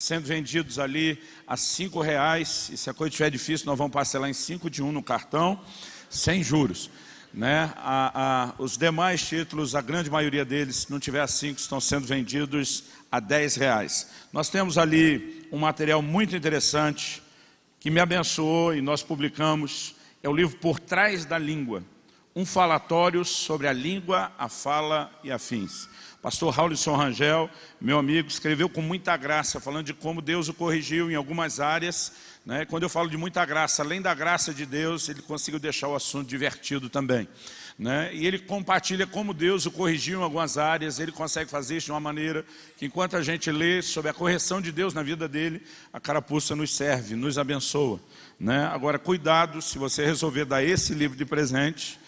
sendo vendidos ali a R$5, e se a coisa estiver difícil, nós vamos parcelar em 5 de 1 no cartão, sem juros. Né? Os demais títulos, a grande maioria deles, se não tiver a 5, estão sendo vendidos a R$10. Nós temos ali um material muito interessante, que me abençoou e nós publicamos, é o livro Por Trás da Língua, um falatório sobre a língua, a fala e afins. Pastor Raulison Rangel, meu amigo, escreveu com muita graça, falando de como Deus o corrigiu em algumas áreas. Né? Quando eu falo de muita graça, além da graça de Deus, ele conseguiu deixar o assunto divertido também. Né? E ele compartilha como Deus o corrigiu em algumas áreas, ele consegue fazer isso de uma maneira que enquanto a gente lê sobre a correção de Deus na vida dele, a carapuça nos serve, nos abençoa. Né? Agora, cuidado se você resolver dar esse livro de presente,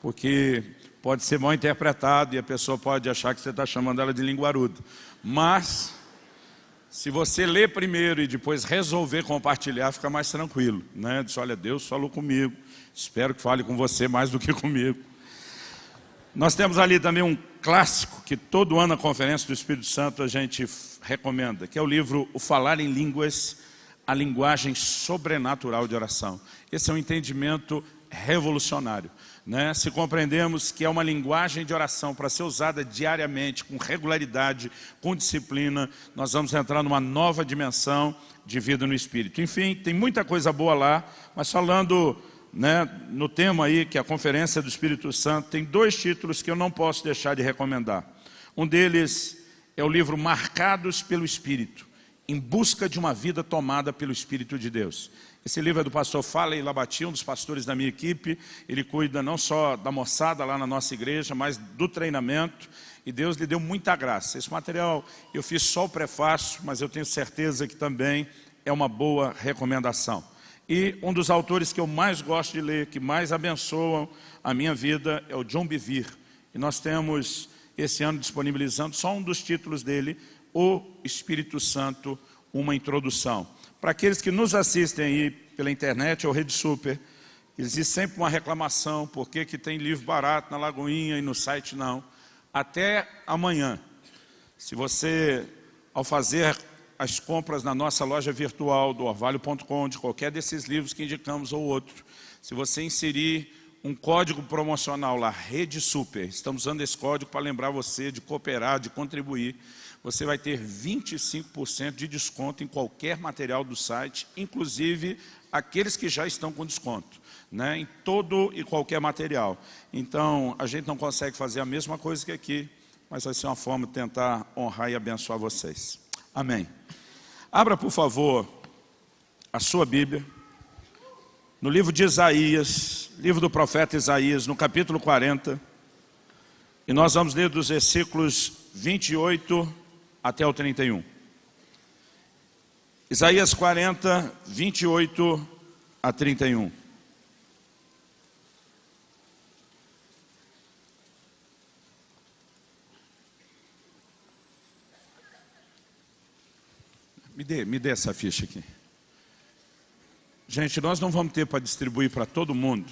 porque pode ser mal interpretado e a pessoa pode achar que você está chamando ela de linguaruda. Mas, se você ler primeiro e depois resolver compartilhar, fica mais tranquilo. Né? Diz, olha, Deus falou comigo, espero que fale com você mais do que comigo. Nós temos ali também um clássico que todo ano na Conferência do Espírito Santo a gente recomenda, que é o livro O Falar em Línguas, a linguagem sobrenatural de oração. Esse é um entendimento revolucionário. Né? Se compreendemos que é uma linguagem de oração para ser usada diariamente, com regularidade, com disciplina, nós vamos entrar numa nova dimensão de vida no Espírito. Enfim, tem muita coisa boa lá, mas falando, né, no tema aí, que é a Conferência do Espírito Santo, tem 2 títulos que eu não posso deixar de recomendar. Um deles é o livro Marcados pelo Espírito, em busca de uma vida tomada pelo Espírito de Deus. Esse livro é do pastor Falei Labati, um dos pastores da minha equipe. Ele cuida não só da moçada lá na nossa igreja, mas do treinamento. E Deus lhe deu muita graça. Esse material eu fiz só o prefácio, mas eu tenho certeza que também é uma boa recomendação. E um dos autores que eu mais gosto de ler, que mais abençoam a minha vida, é o John Bevere. E nós temos esse ano disponibilizando só um dos títulos dele, O Espírito Santo, uma introdução. Para aqueles que nos assistem aí pela internet ou Rede Super, existe sempre uma reclamação, por que tem livro barato na Lagoinha e no site não. Até amanhã, se você, ao fazer as compras na nossa loja virtual do orvalho.com, de qualquer desses livros que indicamos ou outro, se você inserir um código promocional lá, Rede Super, estamos usando esse código para lembrar você de cooperar, de contribuir, você vai ter 25% de desconto em qualquer material do site, inclusive aqueles que já estão com desconto, né? Em todo e qualquer material. Então, a gente não consegue fazer a mesma coisa que aqui, mas vai ser uma forma de tentar honrar e abençoar vocês. Amém. Abra, por favor, a sua Bíblia, no livro de Isaías, livro do profeta Isaías, no capítulo 40, e nós vamos ler dos versículos 28 até o 31. Isaías 40, 28 a 31. Me dê essa ficha aqui. Gente, nós não vamos ter para distribuir para todo mundo,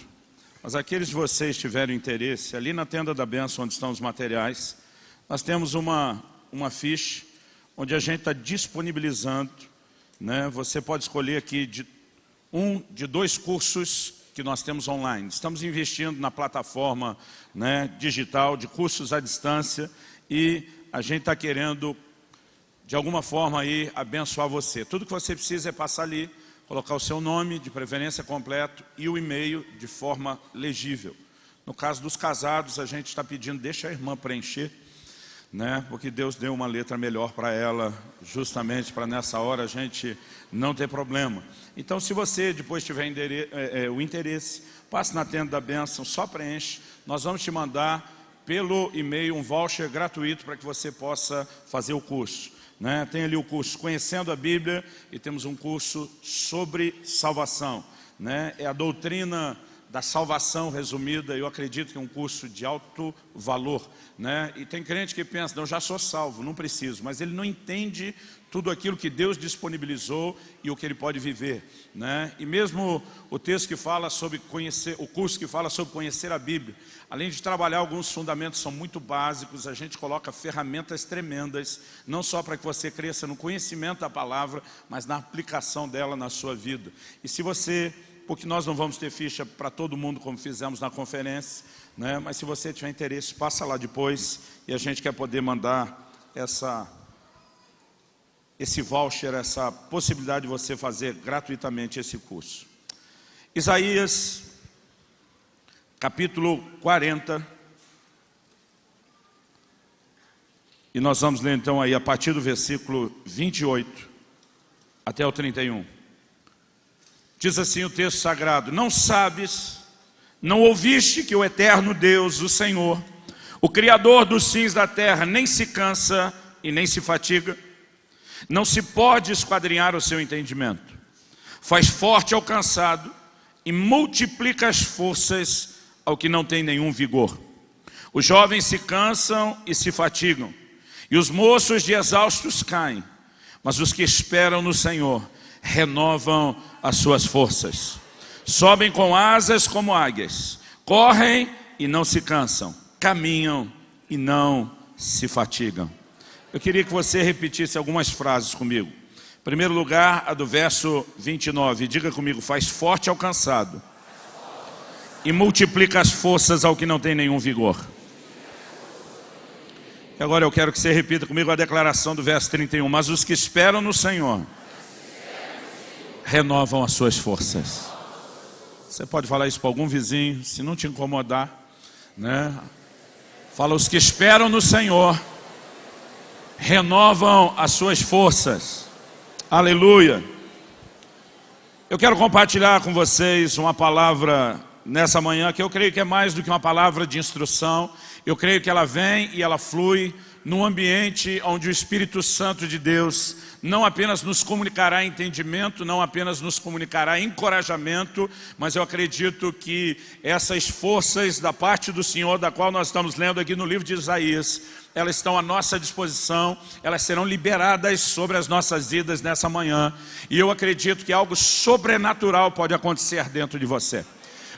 mas aqueles de vocês que tiverem interesse, ali na tenda da bênção, onde estão os materiais, nós temos uma ficha onde a gente está disponibilizando, né? Você pode escolher aqui de 2 cursos que nós temos online. Estamos investindo na plataforma, né, digital de cursos à distância e a gente está querendo, de alguma forma, aí, abençoar você. Tudo que você precisa é passar ali, colocar o seu nome, de preferência completo, e o e-mail de forma legível. No caso dos casados, a gente está pedindo, deixa a irmã preencher, né? Porque Deus deu uma letra melhor para ela, justamente para nessa hora a gente não ter problema. Então, se você depois tiver o interesse, passe na tenda da bênção, só preenche. Nós vamos te mandar pelo e-mail um voucher gratuito para que você possa fazer o curso. Né? Tem ali o curso Conhecendo a Bíblia e temos um curso sobre salvação. Né? É a doutrina da salvação resumida, eu acredito que é um curso de alto valor, né? E tem crente que pensa, não, já sou salvo, não preciso, mas ele não entende tudo aquilo que Deus disponibilizou e o que ele pode viver, né? E mesmo o texto que fala sobre conhecer, o curso que fala sobre conhecer a Bíblia, além de trabalhar alguns fundamentos são muito básicos, a gente coloca ferramentas tremendas, não só para que você cresça no conhecimento da palavra, mas na aplicação dela na sua vida. E se você, porque nós não vamos ter ficha para todo mundo como fizemos na conferência, né? Mas se você tiver interesse, passa lá depois e a gente quer poder mandar esse voucher, essa possibilidade de você fazer gratuitamente esse curso. Isaías, capítulo 40. E nós vamos ler então aí a partir do versículo 28 até o 31. Diz assim o texto sagrado: não sabes, não ouviste que o eterno Deus, o Senhor, o Criador dos fins da terra, nem se cansa e nem se fatiga? Não se pode esquadrinhar o seu entendimento. Faz forte ao cansado e multiplica as forças ao que não tem nenhum vigor. Os jovens se cansam e se fatigam, e os moços de exaustos caem, mas os que esperam no Senhor renovam as suas forças. Sobem com asas como águias, correm e não se cansam, caminham e não se fatigam. Eu queria que você repetisse algumas frases comigo. Em primeiro lugar, a do verso 29. Diga comigo: faz forte ao cansado e multiplica as forças ao que não tem nenhum vigor. E agora eu quero que você repita comigo a declaração do verso 31. Mas os que esperam no Senhor renovam as suas forças. Você pode falar isso para algum vizinho, se não te incomodar, né? Fala: os que esperam no Senhor renovam as suas forças. Aleluia. Eu quero compartilhar com vocês uma palavra nessa manhã que eu creio que é mais do que uma palavra de instrução. Eu creio que ela vem e ela flui num ambiente onde o Espírito Santo de Deus não apenas nos comunicará entendimento, não apenas nos comunicará encorajamento, mas eu acredito que essas forças da parte do Senhor, da qual nós estamos lendo aqui no livro de Isaías, elas estão à nossa disposição, elas serão liberadas sobre as nossas vidas nessa manhã. E eu acredito que algo sobrenatural pode acontecer dentro de você.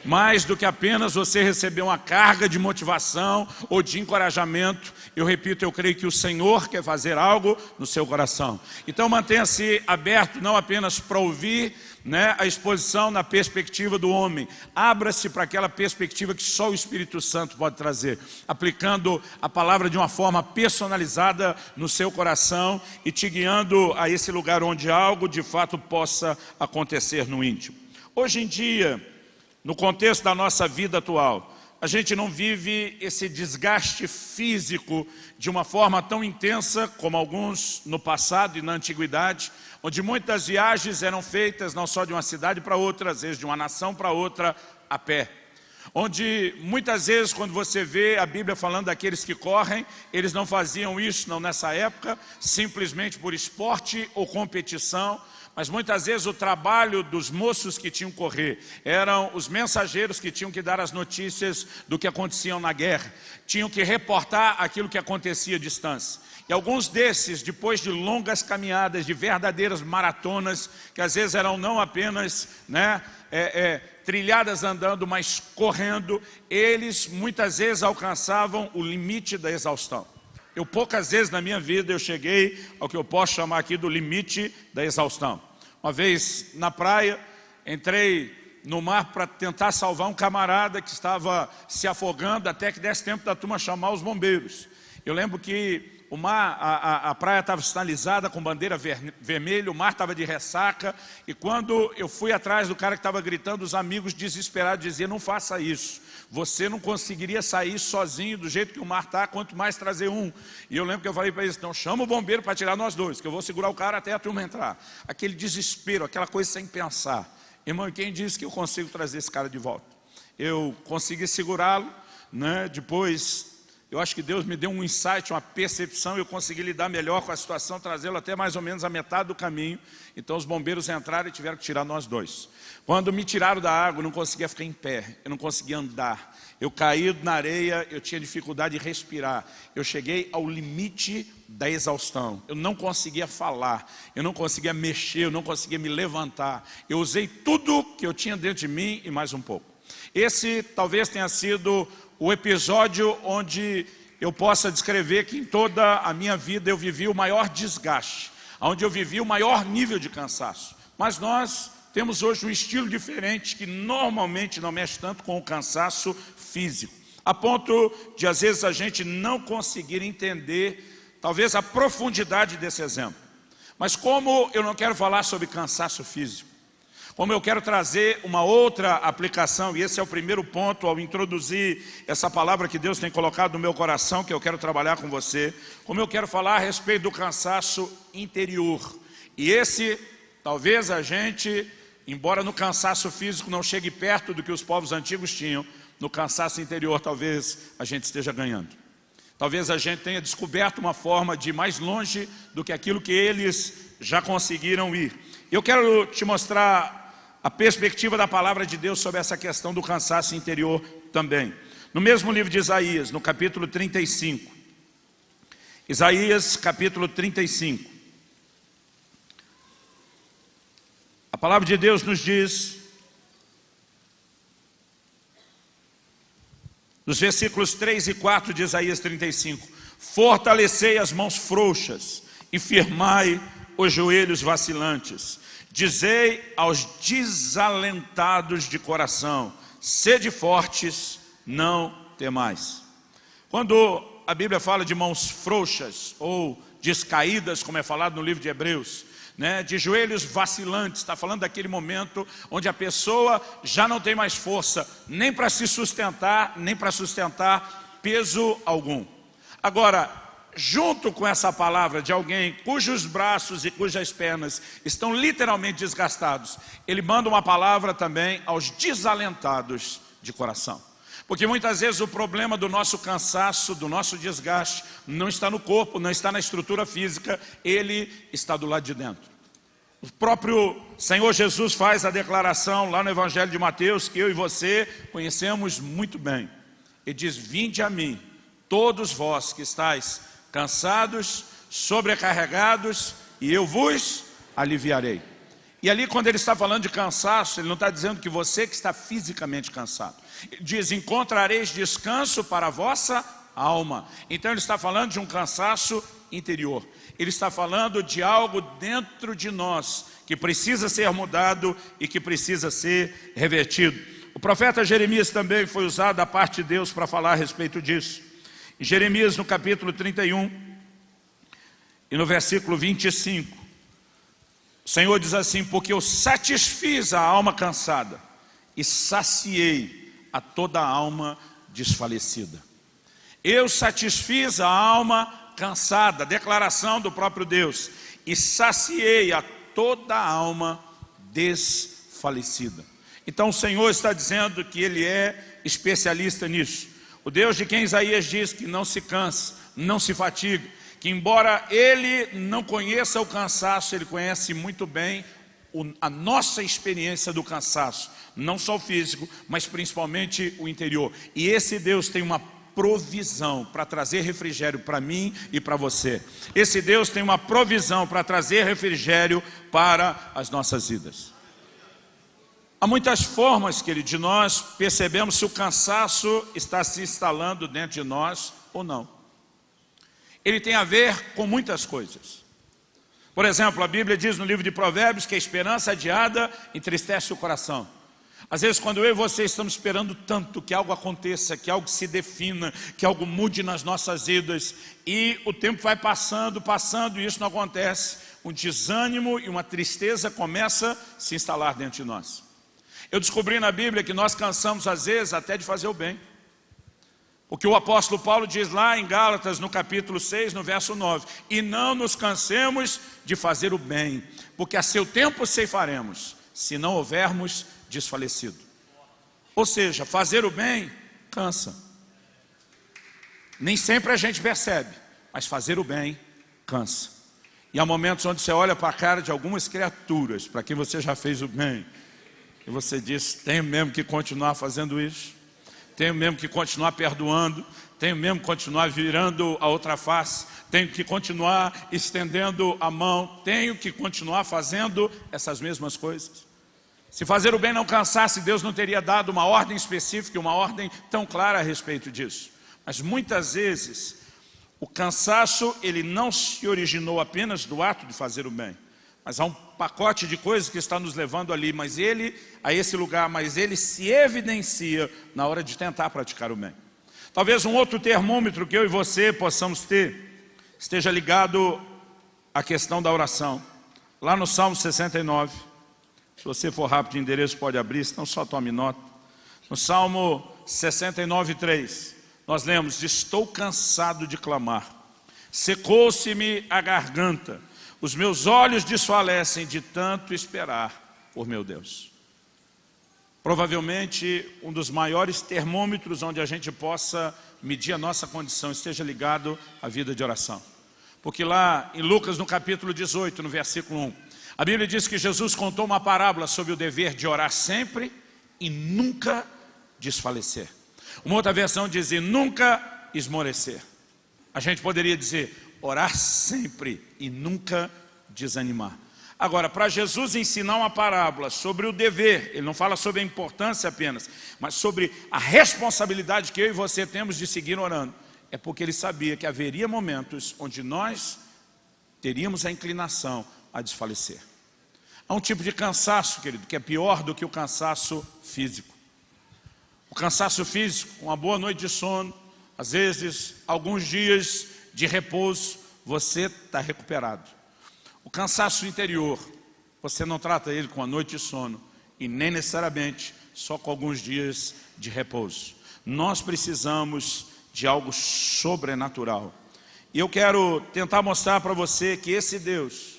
Mais do que apenas você receber uma carga de motivação ou de encorajamento, eu repito, eu creio que o Senhor quer fazer algo no seu coração. Então mantenha-se aberto não apenas para ouvir, né, a exposição na perspectiva do homem. Abra-se para aquela perspectiva que só o Espírito Santo pode trazer, aplicando a palavra de uma forma personalizada no seu coração e te guiando a esse lugar onde algo de fato possa acontecer no íntimo. Hoje em dia, no contexto da nossa vida atual, a gente não vive esse desgaste físico de uma forma tão intensa como alguns no passado e na antiguidade, onde muitas viagens eram feitas não só de uma cidade para outra, às vezes de uma nação para outra, a pé. Onde muitas vezes quando você vê a Bíblia falando daqueles que correm, eles não faziam isso não nessa época, simplesmente por esporte ou competição, mas muitas vezes o trabalho dos moços que tinham que correr eram os mensageiros que tinham que dar as notícias do que acontecia na guerra, tinham que reportar aquilo que acontecia à distância. E alguns desses, depois de longas caminhadas, de verdadeiras maratonas, que às vezes eram não apenas, né, trilhadas andando, mas correndo, eles muitas vezes alcançavam o limite da exaustão. Eu poucas vezes na minha vida eu cheguei ao que eu posso chamar aqui do limite da exaustão. Uma vez na praia, entrei no mar para tentar salvar um camarada que estava se afogando, até que desse tempo da turma chamar os bombeiros. Eu lembro que o mar, a praia estava sinalizada com bandeira vermelha, o mar estava de ressaca, e quando eu fui atrás do cara que estava gritando, os amigos desesperados diziam: não faça isso, você não conseguiria sair sozinho do jeito que o mar está, quanto mais trazer um. E eu lembro que eu falei para eles: então chama o bombeiro para tirar nós dois, que eu vou segurar o cara até a turma entrar. Aquele desespero, aquela coisa sem pensar. Irmão, quem disse que eu consigo trazer esse cara de volta? Eu consegui segurá-lo, né? Depois eu acho que Deus me deu um insight, uma percepção, e eu consegui lidar melhor com a situação, trazê-lo até mais ou menos a metade do caminho. Então os bombeiros entraram e tiveram que tirar nós dois. Quando me tiraram da água, eu não conseguia ficar em pé, eu não conseguia andar. Eu caí na areia, eu tinha dificuldade de respirar. Eu cheguei ao limite da exaustão. Eu não conseguia falar, eu não conseguia mexer, eu não conseguia me levantar. Eu usei tudo que eu tinha dentro de mim e mais um pouco. Esse talvez tenha sido o episódio onde eu possa descrever que em toda a minha vida eu vivi o maior desgaste, onde eu vivi o maior nível de cansaço. Mas nós temos hoje um estilo diferente que normalmente não mexe tanto com o cansaço físico, a ponto de às vezes a gente não conseguir entender talvez a profundidade desse exemplo. Mas como eu não quero falar sobre cansaço físico, como eu quero trazer uma outra aplicação, e esse é o primeiro ponto ao introduzir essa palavra que Deus tem colocado no meu coração, que eu quero trabalhar com você, como eu quero falar a respeito do cansaço interior. E esse, talvez a gente, embora no cansaço físico não chegue perto do que os povos antigos tinham, no cansaço interior talvez a gente esteja ganhando. Talvez a gente tenha descoberto uma forma de ir mais longe do que aquilo que eles já conseguiram ir. Eu quero te mostrar a perspectiva da palavra de Deus sobre essa questão do cansaço interior também. No mesmo livro de Isaías, no capítulo 35. Isaías, capítulo 35. A palavra de Deus nos diz, nos versículos 3 e 4 de Isaías 35, fortalecei as mãos frouxas e firmai os joelhos vacilantes. Dizei aos desalentados de coração, sede fortes, não temais. Quando a Bíblia fala de mãos frouxas ou descaídas, como é falado no livro de Hebreus, de joelhos vacilantes, está falando daquele momento onde a pessoa já não tem mais força, nem para se sustentar, nem para sustentar peso algum. Agora, junto com essa palavra de alguém cujos braços e cujas pernas estão literalmente desgastados, ele manda uma palavra também aos desalentados de coração. Porque muitas vezes o problema do nosso cansaço, do nosso desgaste, não está no corpo, não está na estrutura física, ele está do lado de dentro. O próprio Senhor Jesus faz a declaração lá no Evangelho de Mateus, que eu e você conhecemos muito bem. Ele diz, vinde a mim, todos vós que estáis cansados, sobrecarregados, e eu vos aliviarei. E ali quando ele está falando de cansaço, ele não está dizendo que você que está fisicamente cansado. Ele diz, encontrareis descanso para a vossa alma. Então ele está falando de um cansaço interior. Ele está falando de algo dentro de nós, que precisa ser mudado e que precisa ser revertido. O profeta Jeremias também foi usado da parte de Deus para falar a respeito disso. Em Jeremias, no capítulo 31, e no versículo 25, o Senhor diz assim, porque eu satisfiz a alma cansada e saciei a toda a alma desfalecida. Eu satisfiz a alma cansada, declaração do próprio Deus, e saciei a toda a alma desfalecida. Então o Senhor está dizendo que Ele é especialista nisso. O Deus de quem Isaías diz que não se cansa, não se fatiga, que embora Ele não conheça o cansaço, Ele conhece muito bem a nossa experiência do cansaço, não só o físico, mas principalmente o interior. E esse Deus tem uma provisão para trazer refrigério para mim e para você. Esse Deus tem uma provisão para trazer refrigério para as nossas vidas. Há muitas formas, querido, de nós percebemos se o cansaço está se instalando dentro de nós ou não. Ele tem a ver com muitas coisas. Por exemplo, a Bíblia diz no livro de Provérbios que a esperança adiada entristece o coração. Às vezes quando eu e você estamos esperando tanto que algo aconteça, que algo se defina, que algo mude nas nossas vidas, e o tempo vai passando e isso não acontece, um desânimo e uma tristeza começa a se instalar dentro de nós. Eu descobri na Bíblia que nós cansamos às vezes até de fazer o bem. Porque o apóstolo Paulo diz lá em Gálatas, no capítulo 6, no verso 9, e não nos cansemos de fazer o bem, porque a seu tempo ceifaremos, se não houvermos desfalecido. Ou seja, fazer o bem cansa. Nem sempre a gente percebe, mas fazer o bem cansa. E há momentos onde você olha para a cara de algumas criaturas, para quem você já fez o bem, e você diz, tenho mesmo que continuar fazendo isso, tenho mesmo que continuar perdoando, tenho mesmo que continuar virando a outra face, tenho que continuar estendendo a mão, tenho que continuar fazendo essas mesmas coisas. Se fazer o bem não cansasse, Deus não teria dado uma ordem específica, uma ordem tão clara a respeito disso. Mas muitas vezes, o cansaço, ele não se originou apenas do ato de fazer o bem, mas há um pacote de coisas que está nos levando ali, a esse lugar, mas ele se evidencia na hora de tentar praticar o bem. Talvez um outro termômetro que eu e você possamos ter, esteja ligado à questão da oração. Lá no Salmo 69, se você for rápido de endereço pode abrir, senão só tome nota. No Salmo 69, 3, nós lemos, estou cansado de clamar, secou-se-me a garganta, os meus olhos desfalecem de tanto esperar por meu Deus. Provavelmente um dos maiores termômetros onde a gente possa medir a nossa condição esteja ligado à vida de oração. Porque lá em Lucas no capítulo 18, no versículo 1, a Bíblia diz que Jesus contou uma parábola sobre o dever de orar sempre e nunca desfalecer. Uma outra versão diz, nunca esmorecer. A gente poderia dizer, orar sempre e nunca desanimar. Agora, para Jesus ensinar uma parábola sobre o dever, ele não fala sobre a importância apenas, mas sobre a responsabilidade que eu e você temos de seguir orando, é porque ele sabia que haveria momentos onde nós teríamos a inclinação a desfalecer. Há um tipo de cansaço, querido, que é pior do que o cansaço físico. O cansaço físico, uma boa noite de sono, às vezes, alguns dias de repouso, você está recuperado. O cansaço interior, você não trata ele com a noite de sono e nem necessariamente só com alguns dias de repouso. Nós precisamos de algo sobrenatural. E eu quero tentar mostrar para você que esse Deus,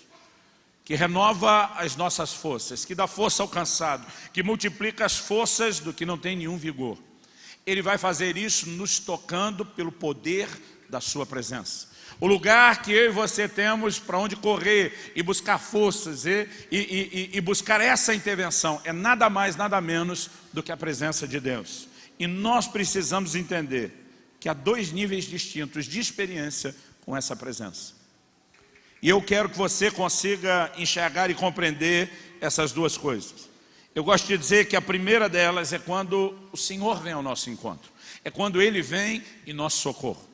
que renova as nossas forças, que dá força ao cansado, que multiplica as forças do que não tem nenhum vigor, Ele vai fazer isso nos tocando pelo poder da sua presença. O lugar que eu e você temos para onde correr e buscar forças e buscar essa intervenção é nada mais, nada menos do que a presença de Deus. E nós precisamos entender que há dois níveis distintos de experiência com essa presença. E eu quero que você consiga enxergar e compreender essas duas coisas. Eu gosto de dizer que a primeira delas é quando o Senhor vem ao nosso encontro. É quando Ele vem em nosso socorro.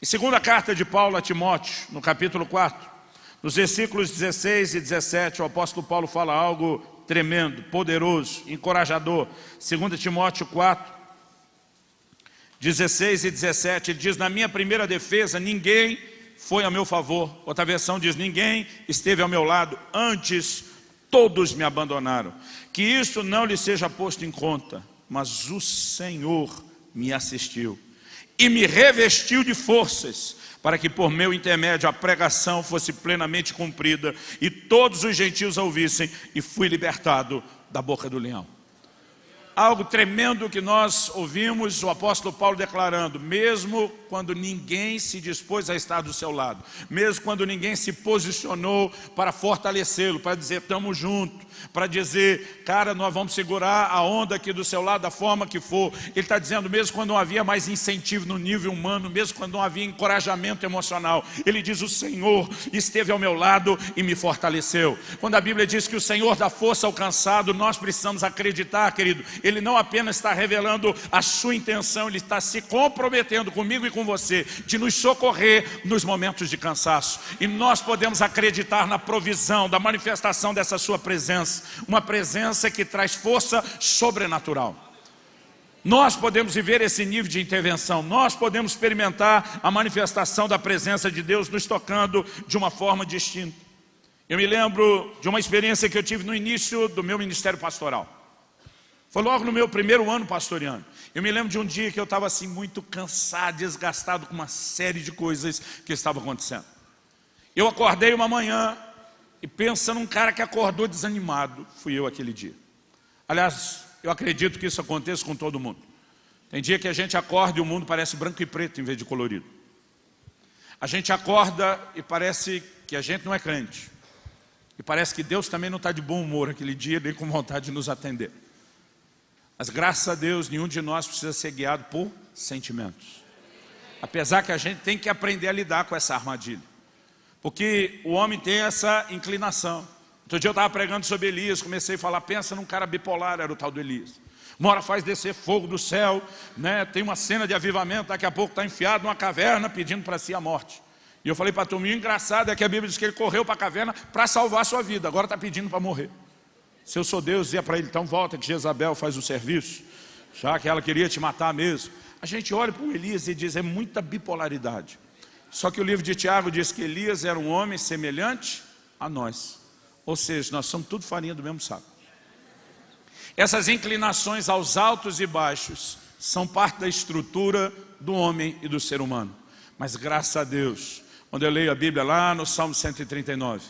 Em segunda carta de Paulo a Timóteo, no capítulo 4, nos versículos 16 e 17, o apóstolo Paulo fala algo tremendo, poderoso, encorajador. 2 Timóteo 4, 16 e 17, ele diz, na minha primeira defesa, ninguém foi a meu favor. Outra versão diz, ninguém esteve ao meu lado, antes todos me abandonaram. Que isso não lhe seja posto em conta, mas o Senhor me assistiu e me revestiu de forças, para que por meu intermédio a pregação fosse plenamente cumprida e todos os gentios a ouvissem, e fui libertado da boca do leão. Algo tremendo que nós ouvimos o apóstolo Paulo declarando, mesmo quando ninguém se dispôs a estar do seu lado, mesmo quando ninguém se posicionou para fortalecê-lo, para dizer, estamos juntos, para dizer, cara, nós vamos segurar a onda aqui do seu lado da forma que for. Ele está dizendo, mesmo quando não havia mais incentivo no nível humano, mesmo quando não havia encorajamento emocional, ele diz, o Senhor esteve ao meu lado e me fortaleceu. Quando a Bíblia diz que o Senhor dá força ao cansado, nós precisamos acreditar, querido, Ele não apenas está revelando a sua intenção, Ele está se comprometendo comigo e com você, de nos socorrer nos momentos de cansaço. E nós podemos acreditar na provisão, da manifestação dessa sua presença, uma presença que traz força sobrenatural. Nós podemos viver esse nível de intervenção, nós podemos experimentar a manifestação da presença de Deus nos tocando de uma forma distinta. Eu me lembro de uma experiência que eu tive no início do meu ministério pastoral. Foi logo no meu primeiro ano pastoreando. Eu me lembro de um dia que eu estava assim muito cansado, desgastado com uma série de coisas que estavam acontecendo. Eu acordei uma manhã e pensa num cara que acordou desanimado, fui eu aquele dia. Aliás, eu acredito que isso aconteça com todo mundo. Tem dia que a gente acorda e o mundo parece branco e preto em vez de colorido. A gente acorda e parece que a gente não é crente. E parece que Deus também não está de bom humor aquele dia, nem com vontade de nos atender. Mas graças a Deus, nenhum de nós precisa ser guiado por sentimentos. Apesar que a gente tem que aprender a lidar com essa armadilha. Porque o homem tem essa inclinação. Outro dia eu estava pregando sobre Elias, comecei a falar, pensa num cara bipolar, era o tal do Elias. Uma hora faz descer fogo do céu, né? Tem uma cena de avivamento, daqui a pouco está enfiado numa caverna pedindo para si a morte. E eu falei para a turma, o engraçado é que a Bíblia diz que ele correu para a caverna para salvar a sua vida, agora está pedindo para morrer. Se eu sou Deus, dizia para ele, então volta que Jezabel faz o serviço, já que ela queria te matar mesmo. A gente olha para o Elias e diz, é muita bipolaridade. Só que o livro de Tiago diz que Elias era um homem semelhante a nós. Ou seja, nós somos tudo farinha do mesmo saco. Essas inclinações aos altos e baixos são parte da estrutura do homem e do ser humano. Mas graças a Deus, quando eu leio a Bíblia lá no Salmo 139,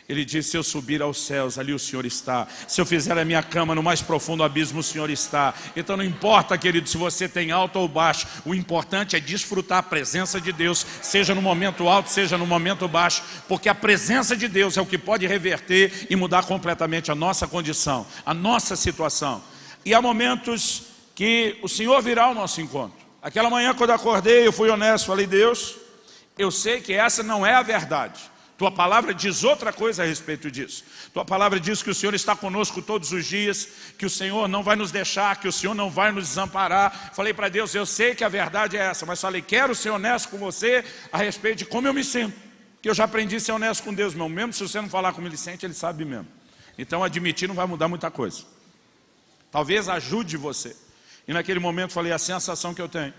ele diz, se eu subir aos céus, ali o Senhor está. Se eu fizer a minha cama no mais profundo abismo, o Senhor está. Então não importa, querido, se você tem alto ou baixo. O importante é desfrutar a presença de Deus, seja no momento alto, seja no momento baixo. Porque a presença de Deus é o que pode reverter e mudar completamente a nossa condição, a nossa situação. E há momentos que o Senhor virá ao nosso encontro. Aquela manhã quando eu acordei, eu fui honesto, falei, Deus, eu sei que essa não é a verdade. Tua palavra diz outra coisa a respeito disso. Tua palavra diz que o Senhor está conosco todos os dias, que o Senhor não vai nos deixar, que o Senhor não vai nos desamparar. Falei para Deus, eu sei que a verdade é essa, mas falei, quero ser honesto com você a respeito de como eu me sinto. Que eu já aprendi a ser honesto com Deus, meu. Mesmo se você não falar como ele sente, ele sabe mesmo. Então admitir não vai mudar muita coisa. Talvez ajude você. E naquele momento falei, a sensação que eu tenho.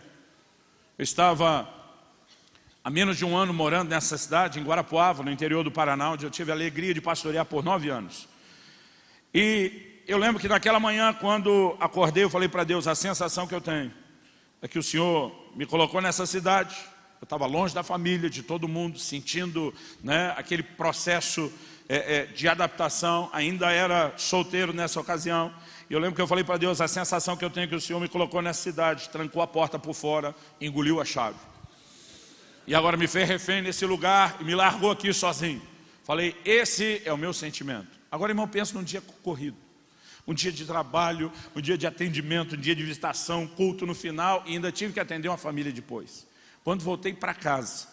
Eu estava há menos de um ano morando nessa cidade, em Guarapuava, no interior do Paraná, onde eu tive a alegria de pastorear por 9 anos. E eu lembro que naquela manhã, quando acordei, eu falei para Deus, a sensação que eu tenho é que o Senhor me colocou nessa cidade. Eu estava longe da família, de todo mundo, sentindo, né, aquele processo de adaptação. Ainda era solteiro nessa ocasião. E eu lembro que eu falei para Deus, a sensação que eu tenho é que o Senhor me colocou nessa cidade, trancou a porta por fora, engoliu a chave. E agora me fez refém nesse lugar e me largou aqui sozinho. Falei, esse é o meu sentimento. Agora, irmão, pensa num dia corrido. Um dia de trabalho, um dia de atendimento, um dia de visitação, culto no final. E ainda tive que atender uma família depois. Quando voltei para casa,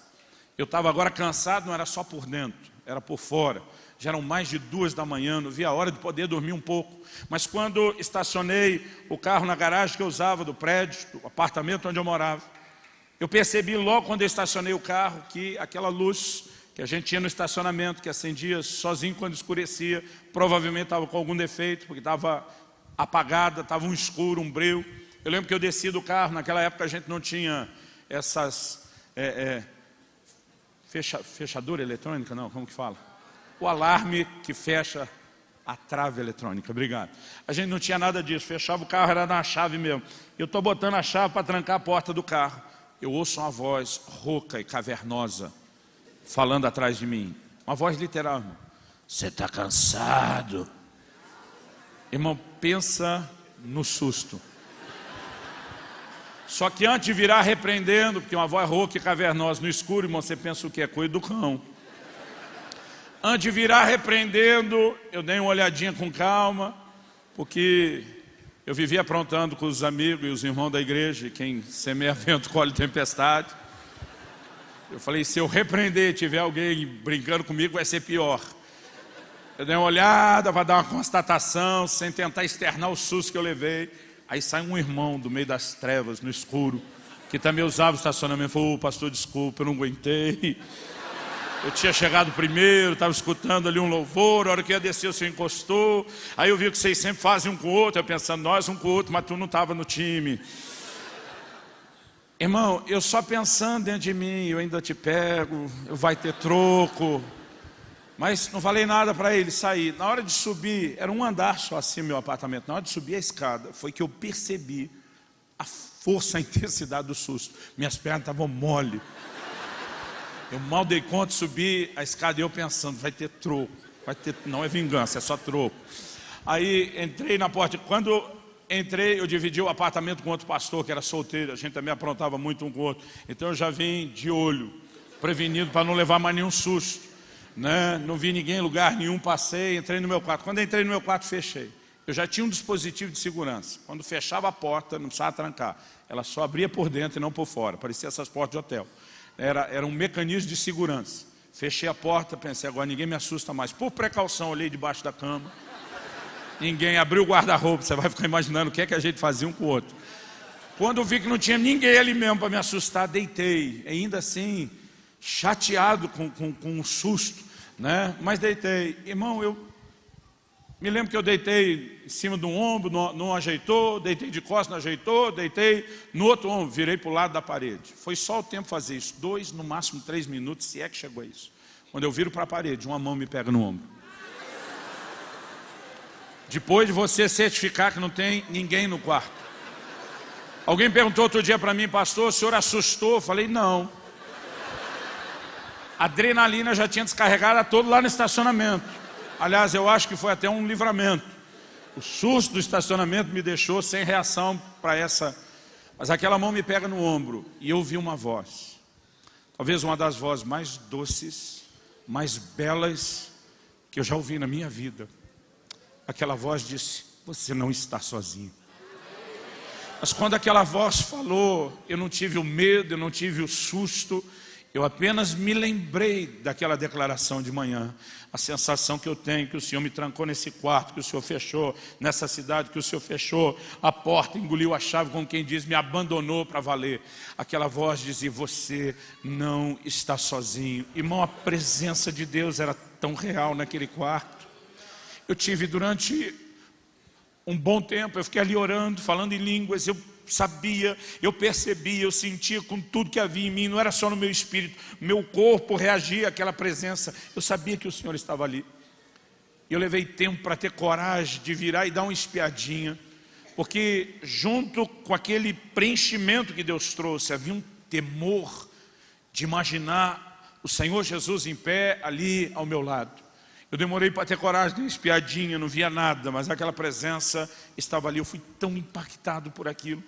eu estava agora cansado, não era só por dentro, era por fora. Já eram mais de 2 da manhã, não via a hora de poder dormir um pouco. Mas quando estacionei o carro na garagem que eu usava do prédio, do apartamento onde eu morava, eu percebi logo quando eu estacionei o carro que aquela luz que a gente tinha no estacionamento, que acendia sozinho quando escurecia, provavelmente estava com algum defeito, porque estava apagada, estava um escuro, um breu. Eu lembro que eu desci do carro, naquela época a gente não tinha essas fechadura eletrônica, não, como que fala? O alarme que fecha a trave eletrônica, obrigado. A gente não tinha nada disso, fechava o carro, era na chave mesmo. Eu estou botando a chave para trancar a porta do carro. Eu ouço uma voz rouca e cavernosa falando atrás de mim. Uma voz literal. Você está cansado? Irmão, pensa no susto. Só que antes de virar repreendendo, porque uma voz rouca e cavernosa no escuro, irmão, você pensa o que? É coisa do cão. Antes de virar repreendendo, eu dei uma olhadinha com calma, porque eu vivia aprontando com os amigos e os irmãos da igreja, e quem semeia vento colhe tempestade. Eu falei, se eu repreender e tiver alguém brincando comigo, vai ser pior. Eu dei uma olhada para dar uma constatação, sem tentar externar o susto que eu levei. Aí sai um irmão do meio das trevas, no escuro, que também usava o estacionamento. Falou, pastor, desculpa, eu não aguentei. Eu tinha chegado primeiro, estava escutando ali um louvor, a hora que ia descer o senhor encostou. Aí eu vi que vocês sempre fazem um com o outro, eu pensando, nós um com o outro, mas tu não estava no time. Irmão, eu só pensando dentro de mim, eu ainda te pego, vai ter troco. Mas não falei nada para ele sair. Na hora de subir, era um andar só assim meu apartamento. Na hora de subir a escada, foi que eu percebi a força, a intensidade do susto. Minhas pernas estavam mole. Eu mal dei conta de subir a escada e eu pensando, vai ter troco. Vai ter, não é vingança, é só troco. Aí entrei na porta. Quando entrei, eu dividi o apartamento com outro pastor que era solteiro, a gente também aprontava muito um com o outro. Então eu já vim de olho, prevenido para não levar mais nenhum susto, né? Não vi ninguém em lugar nenhum, passei, entrei no meu quarto. Quando entrei no meu quarto, fechei. Eu já tinha um dispositivo de segurança. Quando fechava a porta, não precisava trancar. Ela só abria por dentro e não por fora. Parecia essas portas de hotel. Era um mecanismo de segurança. Fechei a porta, pensei, agora ninguém me assusta mais. Por precaução, olhei debaixo da cama. Ninguém abriu o guarda-roupa. Você vai ficar imaginando o que é que a gente fazia um com o outro. Quando eu vi que não tinha ninguém ali mesmo para me assustar, deitei. Ainda assim, chateado com um susto, né? Mas deitei. Irmão, eu me lembro que eu deitei em cima de um ombro, não ajeitou, deitei de costas, não ajeitou, deitei no outro ombro, virei para o lado da parede. Foi só o tempo fazer isso, 2, no máximo 3 minutos, se é que chegou a isso. Quando eu viro para a parede, uma mão me pega no ombro. Depois de você certificar que não tem ninguém no quarto. Alguém perguntou outro dia para mim, pastor, o senhor assustou? Eu falei, não. A adrenalina já tinha descarregado a todo lá no estacionamento. Aliás, eu acho que foi até um livramento. O susto do estacionamento me deixou sem reação para essa. Mas aquela mão me pega no ombro e eu ouvi uma voz. Talvez uma das vozes mais doces, mais belas que eu já ouvi na minha vida. Aquela voz disse, você não está sozinho. Mas quando aquela voz falou, eu não tive o medo, eu não tive o susto. Eu apenas me lembrei daquela declaração de manhã. A sensação que eu tenho, que o Senhor me trancou nesse quarto, que o Senhor fechou nessa cidade, que o Senhor fechou a porta, engoliu a chave, como quem diz, me abandonou para valer. Aquela voz dizia, você não está sozinho. Irmão, a presença de Deus era tão real naquele quarto. Eu tive durante um bom tempo, eu fiquei ali orando, falando em línguas, eu sabia, eu percebia, eu sentia com tudo que havia em mim, não era só no meu espírito, meu corpo reagia àquela presença, eu sabia que o Senhor estava ali. Eu levei tempo para ter coragem de virar e dar uma espiadinha, porque junto com aquele preenchimento que Deus trouxe, havia um temor de imaginar o Senhor Jesus em pé ali ao meu lado. Eu demorei para ter coragem de uma espiadinha, não via nada, mas aquela presença estava ali. Eu fui tão impactado por aquilo,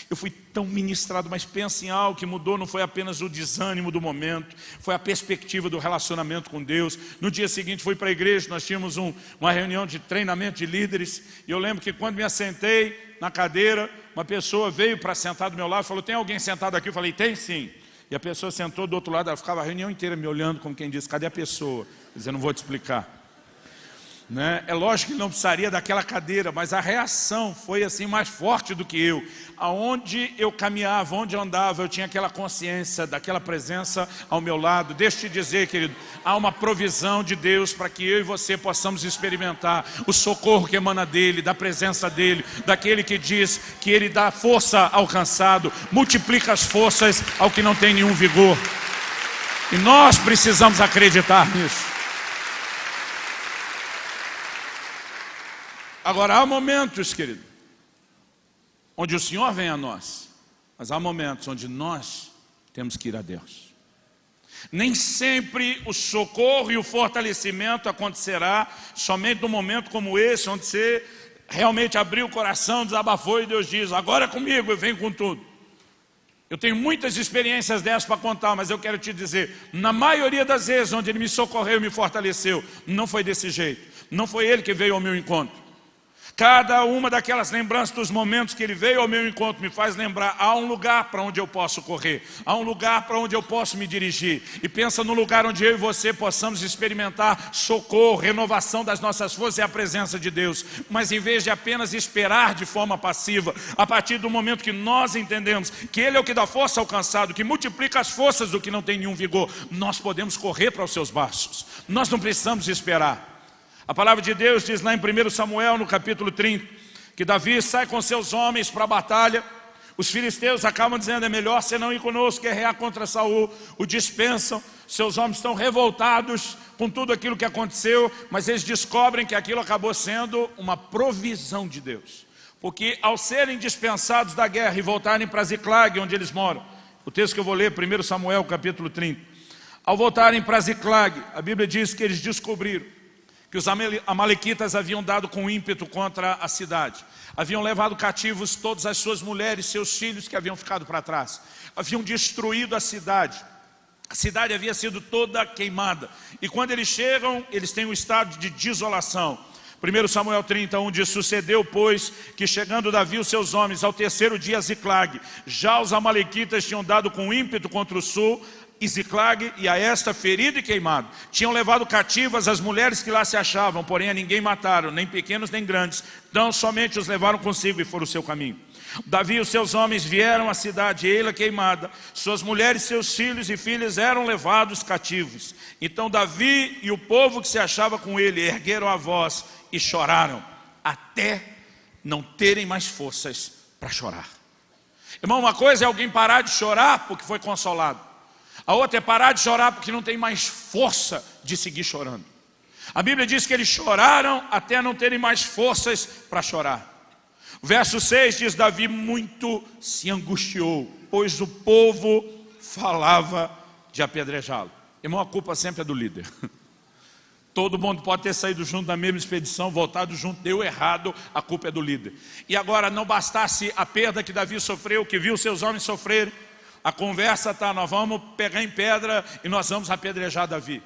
eu fui tão ministrado, mas pensa em algo que mudou, não foi apenas o desânimo do momento, foi a perspectiva do relacionamento com Deus. No dia seguinte fui para a igreja, nós tínhamos uma reunião de treinamento de líderes, e eu lembro que quando me assentei na cadeira, uma pessoa veio para sentar do meu lado e falou, tem alguém sentado aqui? Eu falei, tem sim. E a pessoa sentou do outro lado, ela ficava a reunião inteira me olhando como quem diz, cadê a pessoa? Eu não vou te explicar. Né? É lógico que não precisaria daquela cadeira, mas a reação foi assim mais forte do que eu. Aonde eu caminhava, onde eu andava, eu tinha aquela consciência daquela presença ao meu lado. Deixa eu te dizer, querido, há uma provisão de Deus para que eu e você possamos experimentar o socorro que emana dele, da presença dele, daquele que diz que ele dá força ao cansado, multiplica as forças ao que não tem nenhum vigor. E nós precisamos acreditar nisso. Agora, há momentos, querido, onde o Senhor vem a nós, mas há momentos onde nós temos que ir a Deus. Nem sempre o socorro e o fortalecimento acontecerá somente num momento como esse, onde você realmente abriu o coração, desabafou e Deus diz, agora é comigo, eu venho com tudo. Eu tenho muitas experiências dessas para contar, mas eu quero te dizer, na maioria das vezes onde Ele me socorreu e me fortaleceu, não foi desse jeito, não foi Ele que veio ao meu encontro. Cada uma daquelas lembranças dos momentos que Ele veio ao meu encontro me faz lembrar, há um lugar para onde eu posso correr, há um lugar para onde eu posso me dirigir. E pensa no lugar onde eu e você possamos experimentar socorro, renovação das nossas forças e a presença de Deus. Mas em vez de apenas esperar de forma passiva, a partir do momento que nós entendemos que Ele é o que dá força ao cansado, que multiplica as forças do que não tem nenhum vigor, nós podemos correr para os seus braços. Nós não precisamos esperar. A palavra de Deus diz lá em 1 Samuel, no capítulo 30, que Davi sai com seus homens para a batalha. Os filisteus acabam dizendo, é melhor você não ir conosco, guerrear contra Saul. O dispensam, seus homens estão revoltados com tudo aquilo que aconteceu, mas eles descobrem que aquilo acabou sendo uma provisão de Deus. Porque ao serem dispensados da guerra e voltarem para Ziclag, onde eles moram, o texto que eu vou ler, 1 Samuel, capítulo 30. Ao voltarem para Ziclag, a Bíblia diz que eles descobriram que os amalequitas haviam dado com ímpeto contra a cidade. Haviam levado cativos todas as suas mulheres, seus filhos que haviam ficado para trás. Haviam destruído a cidade. A cidade havia sido toda queimada. E quando eles chegam, eles têm um estado de desolação. 1 Samuel 31 diz: sucedeu, pois, que chegando Davi e os seus homens ao terceiro dia a Ziclag, já os amalequitas tinham dado com ímpeto contra o sul, e Ziclag e a esta ferido e queimado. Tinham levado cativas as mulheres que lá se achavam, porém a ninguém mataram, nem pequenos nem grandes. Então somente os levaram consigo e foram o seu caminho. Davi e os seus homens vieram à cidade, e ela queimada. Suas mulheres, seus filhos e filhas eram levados cativos. Então Davi e o povo que se achava com ele ergueram a voz e choraram, até não terem mais forças para chorar. Irmão, uma coisa é alguém parar de chorar porque foi consolado. A outra é parar de chorar porque não tem mais força de seguir chorando. A Bíblia diz que eles choraram até não terem mais forças para chorar. O verso 6 diz: Davi muito se angustiou, pois o povo falava de apedrejá-lo. Irmão, a culpa sempre é do líder. Todo mundo pode ter saído junto da mesma expedição, voltado junto, deu errado, a culpa é do líder. E agora, não bastasse a perda que Davi sofreu, que viu seus homens sofrerem, a conversa está: nós vamos pegar em pedra e nós vamos apedrejar Davi.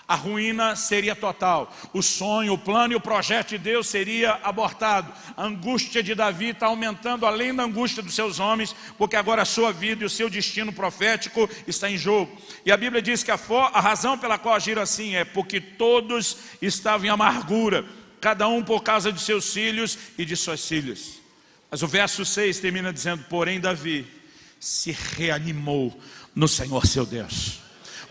A ruína seria total. O sonho, o plano e o projeto de Deus seria abortado. A angústia de Davi está aumentando além da angústia dos seus homens, porque agora a sua vida e o seu destino profético está em jogo. E a Bíblia diz que a razão pela qual agiram assim é porque todos estavam em amargura, cada um por causa de seus filhos e de suas filhas. Mas o verso 6 termina dizendo: porém Davi se reanimou no Senhor seu Deus.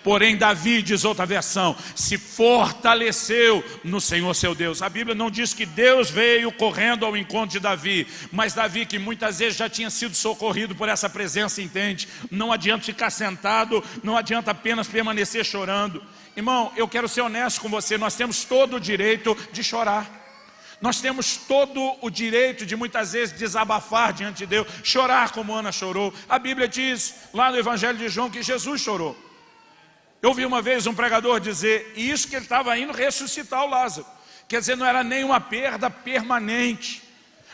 Porém Davi, diz outra versão, se fortaleceu no Senhor seu Deus. A Bíblia não diz que Deus veio correndo ao encontro de Davi, mas Davi, que muitas vezes já tinha sido socorrido por essa presença, entende? Não adianta ficar sentado, não adianta apenas permanecer chorando. Irmão, eu quero ser honesto com você, nós temos todo o direito de chorar. Nós temos todo o direito de muitas vezes desabafar diante de Deus, chorar como Ana chorou. A Bíblia diz lá no Evangelho de João que Jesus chorou. Eu ouvi uma vez um pregador dizer, e isso que ele estava indo ressuscitar o Lázaro. Quer dizer, não era nem uma perda permanente,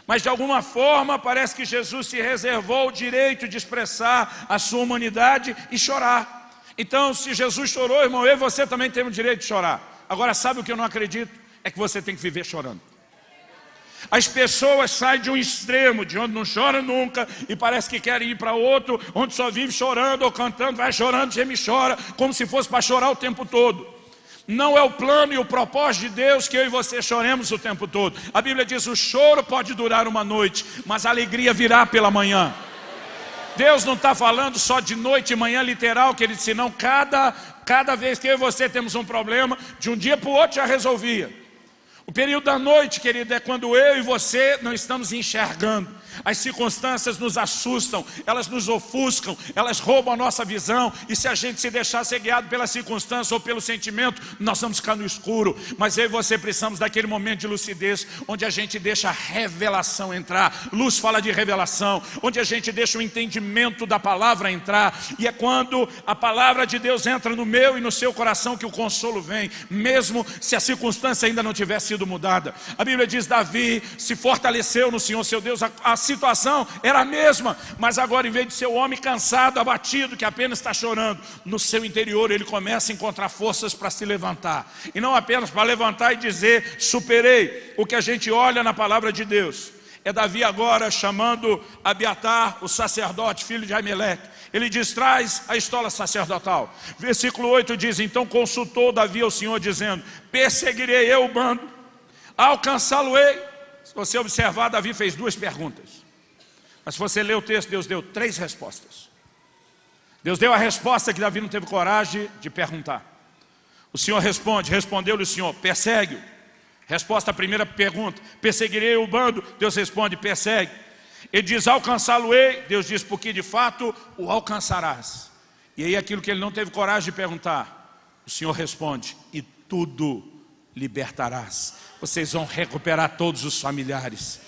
mas de alguma forma parece que Jesus se reservou o direito de expressar a sua humanidade e chorar. Então, se Jesus chorou, irmão, eu e você também temos o direito de chorar. Agora, sabe o que eu não acredito? É que você tem que viver chorando. As pessoas saem de um extremo, de onde não chora nunca, e parece que querem ir para outro, onde só vive chorando ou cantando, vai chorando, geme e chora, como se fosse para chorar o tempo todo. Não é o plano e o propósito de Deus que eu e você choremos o tempo todo. A Bíblia diz: o choro pode durar uma noite, mas a alegria virá pela manhã. Deus não está falando só de noite e manhã literal, que Ele disse, não, cada vez que eu e você temos um problema, de um dia para o outro já resolvia. O período da noite, querido, é quando eu e você não estamos enxergando. As circunstâncias nos assustam, elas nos ofuscam, elas roubam a nossa visão. E se a gente se deixar ser guiado pela circunstância ou pelo sentimento, nós vamos ficar no escuro. Mas eu e você precisamos daquele momento de lucidez, onde a gente deixa a revelação entrar. Luz fala de revelação, onde a gente deixa o entendimento da palavra entrar. E é quando a palavra de Deus entra no meu e no seu coração que o consolo vem, mesmo se a circunstância ainda não tiver sido mudada. A Bíblia diz: Davi se fortaleceu no Senhor seu Deus. A situação era a mesma, mas agora, em vez de ser o homem cansado, abatido, que apenas está chorando, no seu interior ele começa a encontrar forças para se levantar, e não apenas para levantar e dizer, superei. O que a gente olha na palavra de Deus é Davi agora chamando Abiatar, o sacerdote, filho de Aimeleque. Ele diz: traz a estola sacerdotal. Versículo 8 diz: então consultou Davi ao Senhor, dizendo: perseguirei eu o bando, alcançá-lo-ei. Se você observar, Davi fez duas perguntas. Mas se você ler o texto, Deus deu três respostas. Deus deu a resposta que Davi não teve coragem de perguntar. O Senhor responde, respondeu-lhe o Senhor: persegue-o. Resposta à primeira pergunta: perseguirei o bando. Deus responde: persegue. Ele diz: alcançá-lo-ei. Deus diz: porque de fato o alcançarás. E aí aquilo que ele não teve coragem de perguntar, o Senhor responde: e tudo libertarás. Vocês vão recuperar todos os familiares.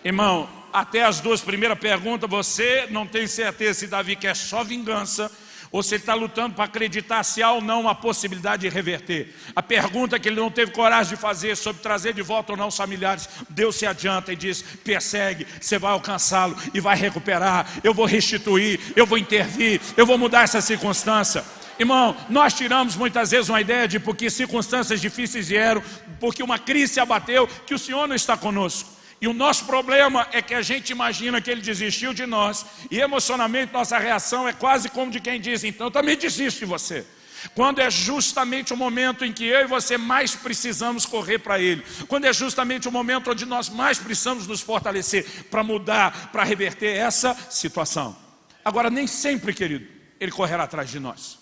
Irmão, até as duas primeiras perguntas você não tem certeza se Davi quer só vingança ou se ele está lutando para acreditar se há ou não uma possibilidade de reverter. A pergunta que ele não teve coragem de fazer sobre trazer de volta ou não os familiares, Deus se adianta e diz: persegue, você vai alcançá-lo e vai recuperar, eu vou restituir, eu vou intervir, eu vou mudar essa circunstância. Irmão, nós tiramos muitas vezes uma ideia de porque circunstâncias difíceis vieram, porque uma crise se abateu, que o Senhor não está conosco. E o nosso problema é que a gente imagina que Ele desistiu de nós, e emocionalmente nossa reação é quase como de quem diz: então eu também desisto de você. Quando é justamente o momento em que eu e você mais precisamos correr para Ele. Quando é justamente o momento onde nós mais precisamos nos fortalecer para mudar, para reverter essa situação. Agora, nem sempre, querido, Ele correrá atrás de nós.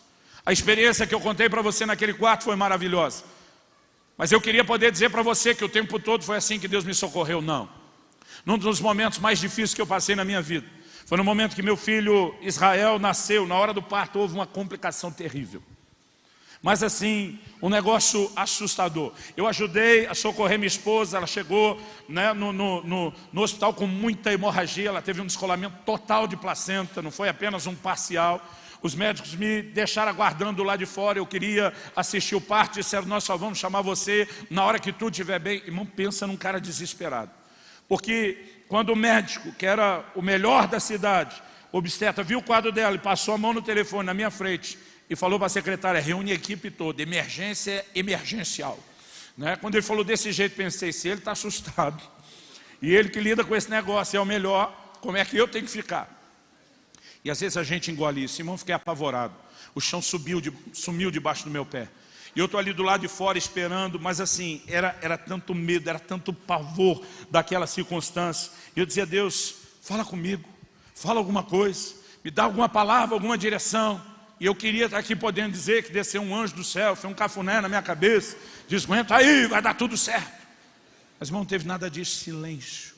A experiência que eu contei para você naquele quarto foi maravilhosa. Mas eu queria poder dizer para você que o tempo todo foi assim que Deus me socorreu. Não. Num dos momentos mais difíceis que eu passei na minha vida, foi no momento que meu filho Israel nasceu. Na hora do parto houve uma complicação terrível. Mas assim, um negócio assustador. Eu ajudei a socorrer minha esposa. Ela chegou, né, no hospital com muita hemorragia. Ela teve um descolamento total de placenta, não foi apenas um parcial. Os médicos me deixaram aguardando lá de fora. Eu queria assistir o parto. Disseram: nós só vamos chamar você na hora que tudo estiver bem. Irmão, pensa num cara desesperado. Porque quando o médico, que era o melhor da cidade, obstetra, viu o quadro dela e passou a mão no telefone na minha frente e falou para a secretária: reúne a equipe toda, emergência emergencial. Né? Quando ele falou desse jeito, pensei: se ele está assustado e ele que lida com esse negócio é o melhor, como é que eu tenho que ficar? E às vezes a gente engole isso. Irmão, fiquei apavorado. O chão sumiu debaixo do meu pé. E eu estou ali do lado de fora esperando, mas assim, era tanto medo, era tanto pavor daquela circunstância. E eu dizia: Deus, fala comigo, fala alguma coisa, me dá alguma palavra, alguma direção. E eu queria estar aqui podendo dizer que desceu um anjo do céu, foi um cafuné na minha cabeça, diz: aguenta aí, vai dar tudo certo. Mas irmão, não teve nada disso, silêncio.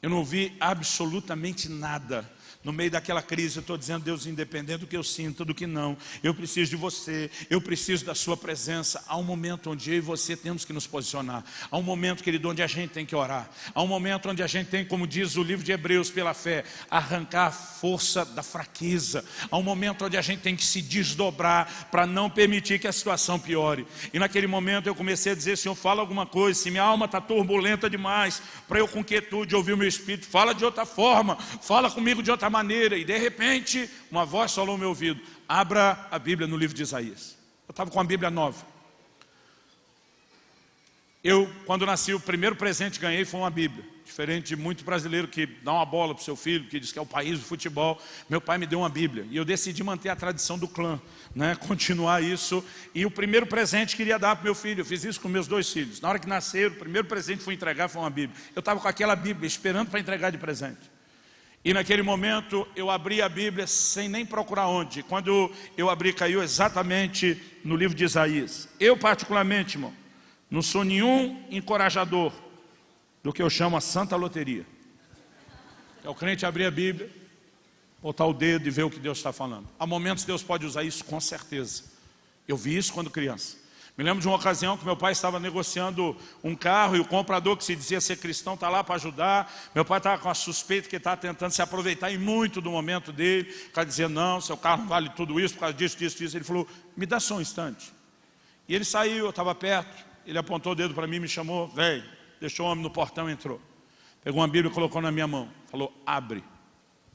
Eu não ouvi absolutamente nada. No meio daquela crise eu estou dizendo: Deus, independente do que eu sinto, do que não, eu preciso de você, eu preciso da sua presença. Há um momento onde eu e você temos que nos posicionar. Há um momento, querido, onde a gente tem que orar. Há um momento onde a gente tem, como diz o livro de Hebreus, pela fé, arrancar a força da fraqueza. Há um momento onde a gente tem que se desdobrar para não permitir que a situação piore. E naquele momento eu comecei a dizer: Senhor, fala alguma coisa. Se minha alma está turbulenta demais para eu com quietude ouvir o meu espírito, fala de outra forma, fala comigo de outra maneira. E de repente uma voz falou no meu ouvido: abra a Bíblia no livro de Isaías. Eu estava com a Bíblia nova. Quando nasci, o primeiro presente que ganhei foi uma Bíblia. Diferente de muito brasileiro que dá uma bola para o seu filho, que diz que é o país do futebol, meu pai me deu uma Bíblia. E eu decidi manter a tradição do clã, né? Continuar isso. E o primeiro presente que queria dar para o meu filho, eu fiz isso com meus 2 filhos. Na hora que nasceram, o primeiro presente que fui entregar foi uma Bíblia. Eu estava com aquela Bíblia esperando para entregar de presente. E naquele momento eu abri a Bíblia sem nem procurar onde. Quando eu abri, caiu exatamente no livro de Isaías. Eu particularmente, irmão, não sou nenhum encorajador do que eu chamo a santa loteria. É o crente abrir a Bíblia, botar o dedo e ver o que Deus está falando. Há momentos que Deus pode usar isso, com certeza. Eu vi isso quando criança. Me lembro de uma ocasião que meu pai estava negociando um carro e o comprador, que se dizia ser cristão, está lá para ajudar. Meu pai estava com a suspeita que ele estava tentando se aproveitar muito do momento dele. O cara dizia: não, seu carro não vale tudo isso por causa disso, disso, disso. Ele falou: me dá só um instante. E ele saiu, eu estava perto, ele apontou o dedo para mim, me chamou: velho, deixou o homem no portão e entrou. Pegou uma Bíblia e colocou na minha mão. Falou: abre.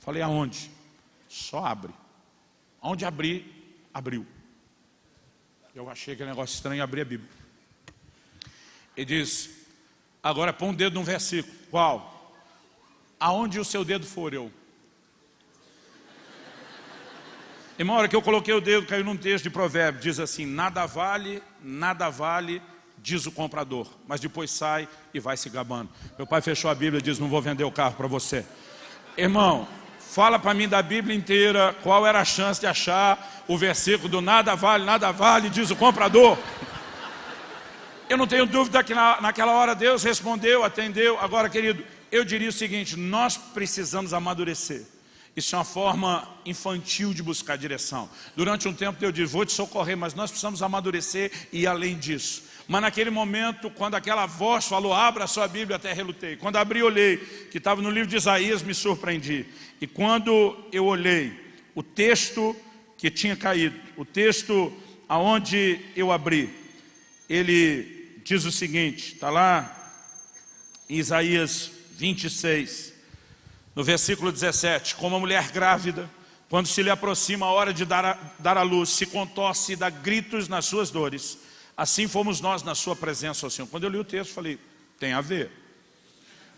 Falei: aonde? Só abre. Aonde abrir, abriu. Eu achei aquele negócio estranho e abri a Bíblia. Ele diz: agora põe um dedo num versículo. Qual? Aonde o seu dedo for, eu. Irmão, a hora que eu coloquei o dedo, caiu num texto de Provérbios. Diz assim: nada vale, diz o comprador. Mas depois sai e vai se gabando. Meu pai fechou a Bíblia e diz: não vou vender o carro para você. Irmão, fala para mim da Bíblia inteira qual era a chance de achar o versículo do nada vale, diz o comprador. Eu não tenho dúvida que naquela hora Deus respondeu, atendeu. Agora, querido, eu diria o seguinte: nós precisamos amadurecer. Isso é uma forma infantil de buscar direção. Durante um tempo eu disse: vou te socorrer, mas nós precisamos amadurecer e ir além disso. Mas naquele momento, quando aquela voz falou: abra a sua Bíblia, até relutei. Quando abri, olhei, que estava no livro de Isaías, me surpreendi. E quando eu olhei, o texto que tinha caído, o texto aonde eu abri, ele diz o seguinte, está lá em Isaías 26, no versículo 17, como a mulher grávida, quando se lhe aproxima a hora de dar à luz, se contorce e dá gritos nas suas dores, assim fomos nós na sua presença, ó Senhor. Quando eu li o texto, falei, tem a ver.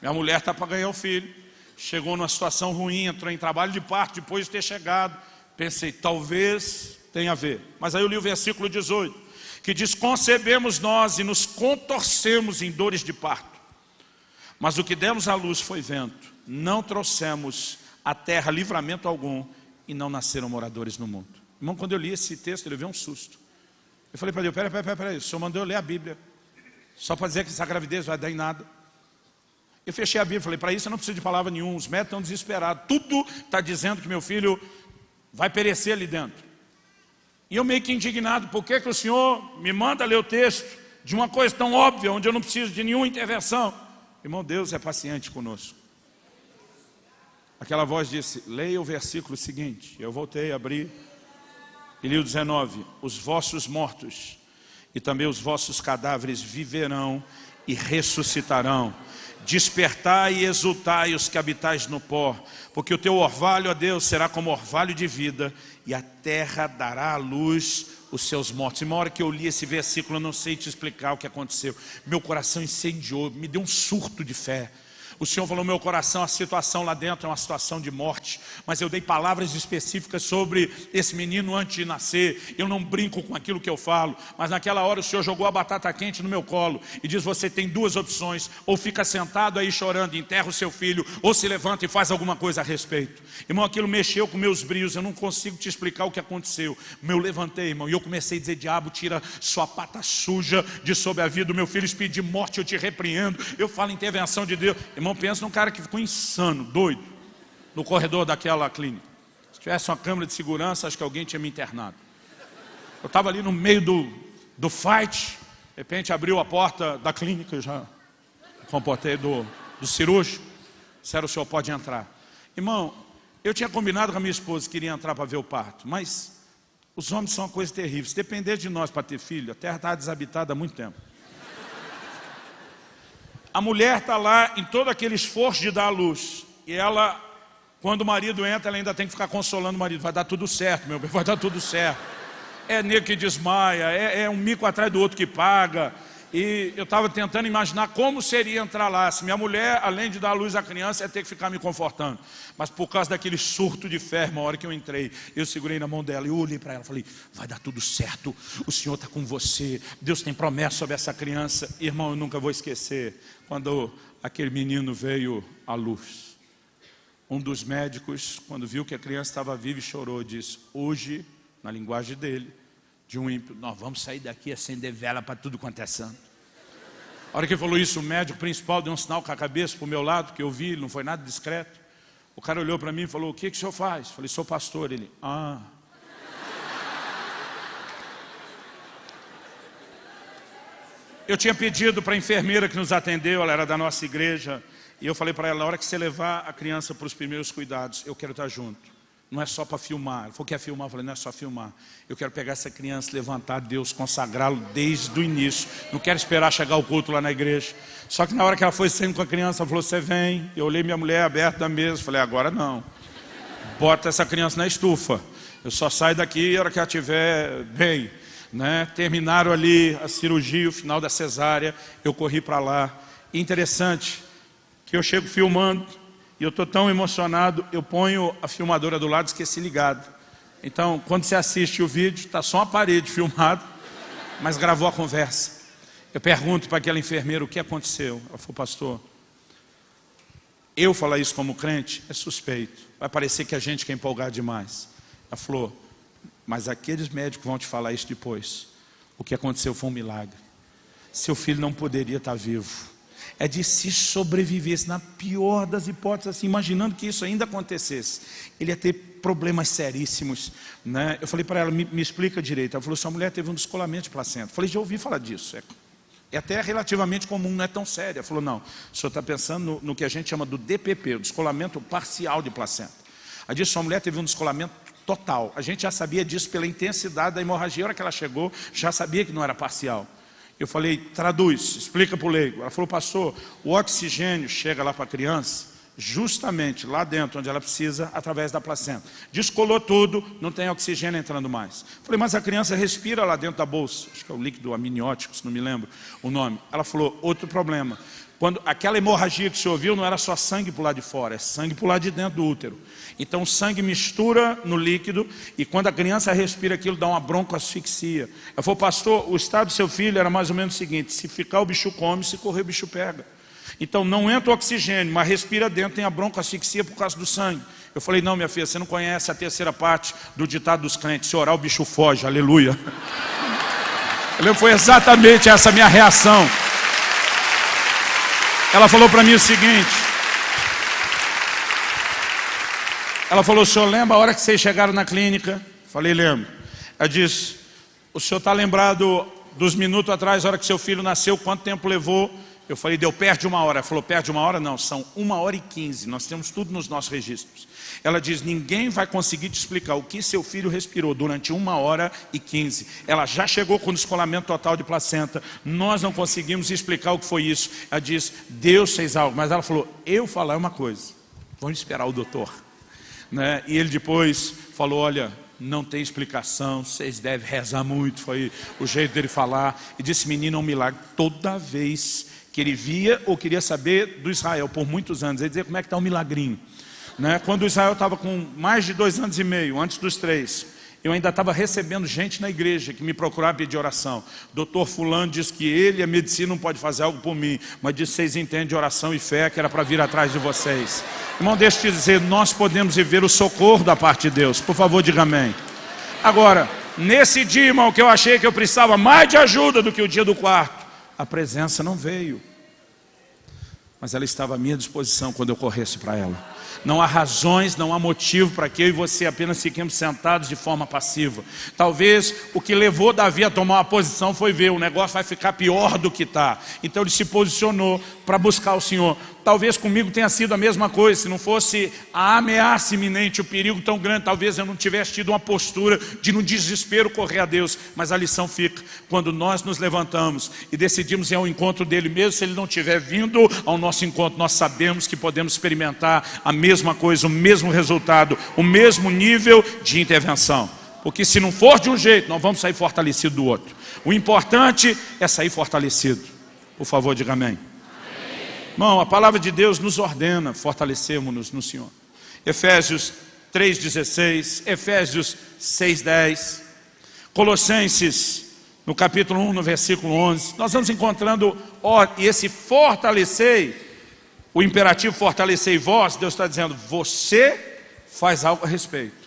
Minha mulher está para ganhar o filho, chegou numa situação ruim, entrou em trabalho de parto, depois de ter chegado, pensei, talvez tenha a ver. Mas aí eu li o versículo 18, que diz, concebemos nós e nos contorcemos em dores de parto. Mas o que demos à luz foi vento, não trouxemos à terra livramento algum e não nasceram moradores no mundo. Irmão, quando eu li esse texto, eu levei um susto. Eu falei para Deus, peraí, o Senhor mandou eu ler a Bíblia, só para dizer que essa gravidez vai dar em nada. Eu fechei a Bíblia, falei, para isso eu não preciso de palavra nenhuma, os médicos estão desesperados, tudo está dizendo que meu filho vai perecer ali dentro. E eu meio que indignado, por que o Senhor me manda ler o texto de uma coisa tão óbvia, onde eu não preciso de nenhuma intervenção? Irmão, Deus é paciente conosco. Aquela voz disse, leia o versículo seguinte. Eu voltei, abri, e li o 19. Os vossos mortos e também os vossos cadáveres viverão e ressuscitarão. Despertai e exultai os que habitais no pó, porque o teu orvalho, ó Deus, será como orvalho de vida, e a terra dará à luz os seus mortos. E uma hora que eu li esse versículo, eu não sei te explicar o que aconteceu. Meu coração incendiou, me deu um surto de fé. O Senhor falou no meu coração, a situação lá dentro é uma situação de morte, mas eu dei palavras específicas sobre esse menino antes de nascer. Eu não brinco com aquilo que eu falo, mas naquela hora o Senhor jogou a batata quente no meu colo e diz, você tem duas opções, ou fica sentado aí chorando, enterra o seu filho, ou se levanta e faz alguma coisa a respeito. Irmão, aquilo mexeu com meus brios, eu não consigo te explicar o que aconteceu. Eu levantei, irmão, e eu comecei a dizer, diabo, tira sua pata suja de sobre a vida do meu filho, pedir morte, eu te repreendo. Eu falo intervenção de Deus. Irmão, pensa num cara que ficou insano, doido, no corredor daquela clínica. Se tivesse uma câmera de segurança, acho que alguém tinha me internado. Eu estava ali no meio do fight, de repente abriu a porta da clínica, eu já comportei do cirúrgico, disseram, o senhor pode entrar. Irmão, eu tinha combinado com a minha esposa, queria entrar para ver o parto, mas os homens são uma coisa terrível. Se depender de nós para ter filho, a terra está desabitada há muito tempo. A mulher está lá em todo aquele esforço de dar à luz. E ela, quando o marido entra, ela ainda tem que ficar consolando o marido. Vai dar tudo certo, meu bem, vai dar tudo certo. É nego que desmaia, é um mico atrás do outro que paga. E eu estava tentando imaginar como seria entrar lá. Se minha mulher, além de dar à luz à criança, ia ter que ficar me confortando. Mas por causa daquele surto de fé, uma hora que eu entrei, eu segurei na mão dela e eu olhei para ela e falei, vai dar tudo certo, o Senhor está com você, Deus tem promessa sobre essa criança. Irmão, eu nunca vou esquecer, quando aquele menino veio à luz. Um dos médicos, quando viu que a criança estava viva e chorou, disse, hoje, na linguagem dele, de um ímpio, nós vamos sair daqui e acender vela para tudo quanto é santo. A hora que ele falou isso, o médico principal deu um sinal com a cabeça para o meu lado, que eu vi, não foi nada discreto. O cara olhou para mim e falou, o que o senhor faz? Eu falei, sou pastor. Ele, Eu tinha pedido para a enfermeira que nos atendeu, ela era da nossa igreja, e eu falei para ela, na hora que você levar a criança para os primeiros cuidados, eu quero estar junto. Não é só para filmar. Ela falou, quer filmar? Eu falei, não é só filmar. Eu quero pegar essa criança, levantar Deus, consagrá-lo desde o início. Não quero esperar chegar o culto lá na igreja. Só que na hora que ela foi saindo com a criança, ela falou, você vem. Eu olhei minha mulher aberta da mesa, falei, agora não. Bota essa criança na estufa. Eu só saio daqui a hora que ela estiver bem. Né? Terminaram ali a cirurgia, o final da cesárea, eu corri para lá. E interessante que eu chego filmando, e eu estou tão emocionado, eu ponho a filmadora do lado, esqueci ligado. Então, quando você assiste o vídeo, está só uma parede filmada, mas gravou a conversa. Eu pergunto para aquela enfermeira o que aconteceu. Ela falou, pastor, eu falar isso como crente é suspeito. Vai parecer que a gente quer empolgar demais. Ela falou, mas aqueles médicos vão te falar isso depois. O que aconteceu foi um milagre. Seu filho não poderia estar vivo. É de se sobrevivesse, na pior das hipóteses, assim, imaginando que isso ainda acontecesse. Ele ia ter problemas seríssimos. Né? Eu falei para ela, me explica direito. Ela falou, sua mulher teve um descolamento de placenta. Eu falei, já ouvi falar disso. É até relativamente comum, não é tão sério. Ela falou, não, o senhor está pensando no que a gente chama do DPP, o descolamento parcial de placenta. Ela disse, sua mulher teve um descolamento total. A gente já sabia disso pela intensidade da hemorragia. A hora que ela chegou, já sabia que não era parcial. Eu falei, traduz, explica para o leigo. Ela falou, pastor, o oxigênio chega lá para a criança justamente lá dentro, onde ela precisa, através da placenta. Descolou tudo, não tem oxigênio entrando mais. Falei, mas a criança respira lá dentro da bolsa. Acho que é o líquido amniótico, se não me lembro o nome. Ela falou, outro problema. Quando aquela hemorragia que você ouviu não era só sangue para o lado de fora, é sangue para o lado de dentro do útero. Então o sangue mistura no líquido e quando a criança respira aquilo dá uma broncoasfixia. Eu falei, pastor, o estado do seu filho era mais ou menos o seguinte, se ficar o bicho come, se correr o bicho pega. Então não entra o oxigênio, mas respira dentro, tem a broncoasfixia por causa do sangue. Eu falei, não minha filha, você não conhece a terceira parte do ditado dos crentes, se orar o bicho foge, aleluia. Foi exatamente essa minha reação. Ela falou para mim o seguinte, ela falou, o senhor lembra a hora que vocês chegaram na clínica? Falei, lembro. Ela disse, o senhor está lembrado dos minutos atrás, a hora que seu filho nasceu, quanto tempo levou? Eu falei, deu perto de 1 hora. Ela falou, perto de 1 hora? Não, são 1h15, nós temos tudo nos nossos registros. Ela diz, ninguém vai conseguir te explicar o que seu filho respirou durante 1h15. Ela já chegou com o descolamento total de placenta, nós não conseguimos explicar o que foi isso. Ela diz, Deus fez algo, mas ela falou, eu falar uma coisa, vamos esperar o doutor. Né? E ele depois falou, olha, não tem explicação, vocês devem rezar muito, foi o jeito dele falar. E disse, menino, é um milagre. Toda vez que ele via ou queria saber do Israel, por muitos anos, ele dizia, como é que está o milagrinho? Né? Quando o Israel estava com mais de 2 anos e meio, antes dos 3, eu ainda estava recebendo gente na igreja que me procurava pedir oração. Doutor fulano disse que ele, a medicina, não pode fazer algo por mim, mas disse, vocês entendem de oração e fé, que era para vir atrás de vocês. Irmão, deixa eu te dizer, nós podemos viver o socorro da parte de Deus. Por favor, diga amém. Agora, nesse dia, irmão, que eu achei que eu precisava mais de ajuda do que o dia do quarto, a presença não veio. Mas ela estava à minha disposição quando eu corresse para ela. Não há razões, não há motivo para que eu e você apenas fiquemos sentados de forma passiva. Talvez o que levou Davi a tomar uma posição foi ver, o negócio vai ficar pior do que está. Então ele se posicionou para buscar o Senhor. Talvez comigo tenha sido a mesma coisa, se não fosse a ameaça iminente, o perigo tão grande, talvez eu não tivesse tido uma postura de no desespero correr a Deus. Mas a lição fica, quando nós nos levantamos e decidimos ir ao encontro dele, mesmo se ele não tiver vindo ao nosso encontro, nós sabemos que podemos experimentar a mesma coisa, o mesmo resultado, o mesmo nível de intervenção. Porque se não for de um jeito, nós vamos sair fortalecido do outro. O importante é sair fortalecido. Por favor, diga amém. Irmão, a palavra de Deus nos ordena fortalecermos-nos no Senhor. Efésios 3,16, Efésios 6,10, Colossenses, no capítulo 1, no versículo 11. Nós vamos encontrando esse fortalecer, o imperativo fortalecei vós, Deus está dizendo, você faz algo a respeito.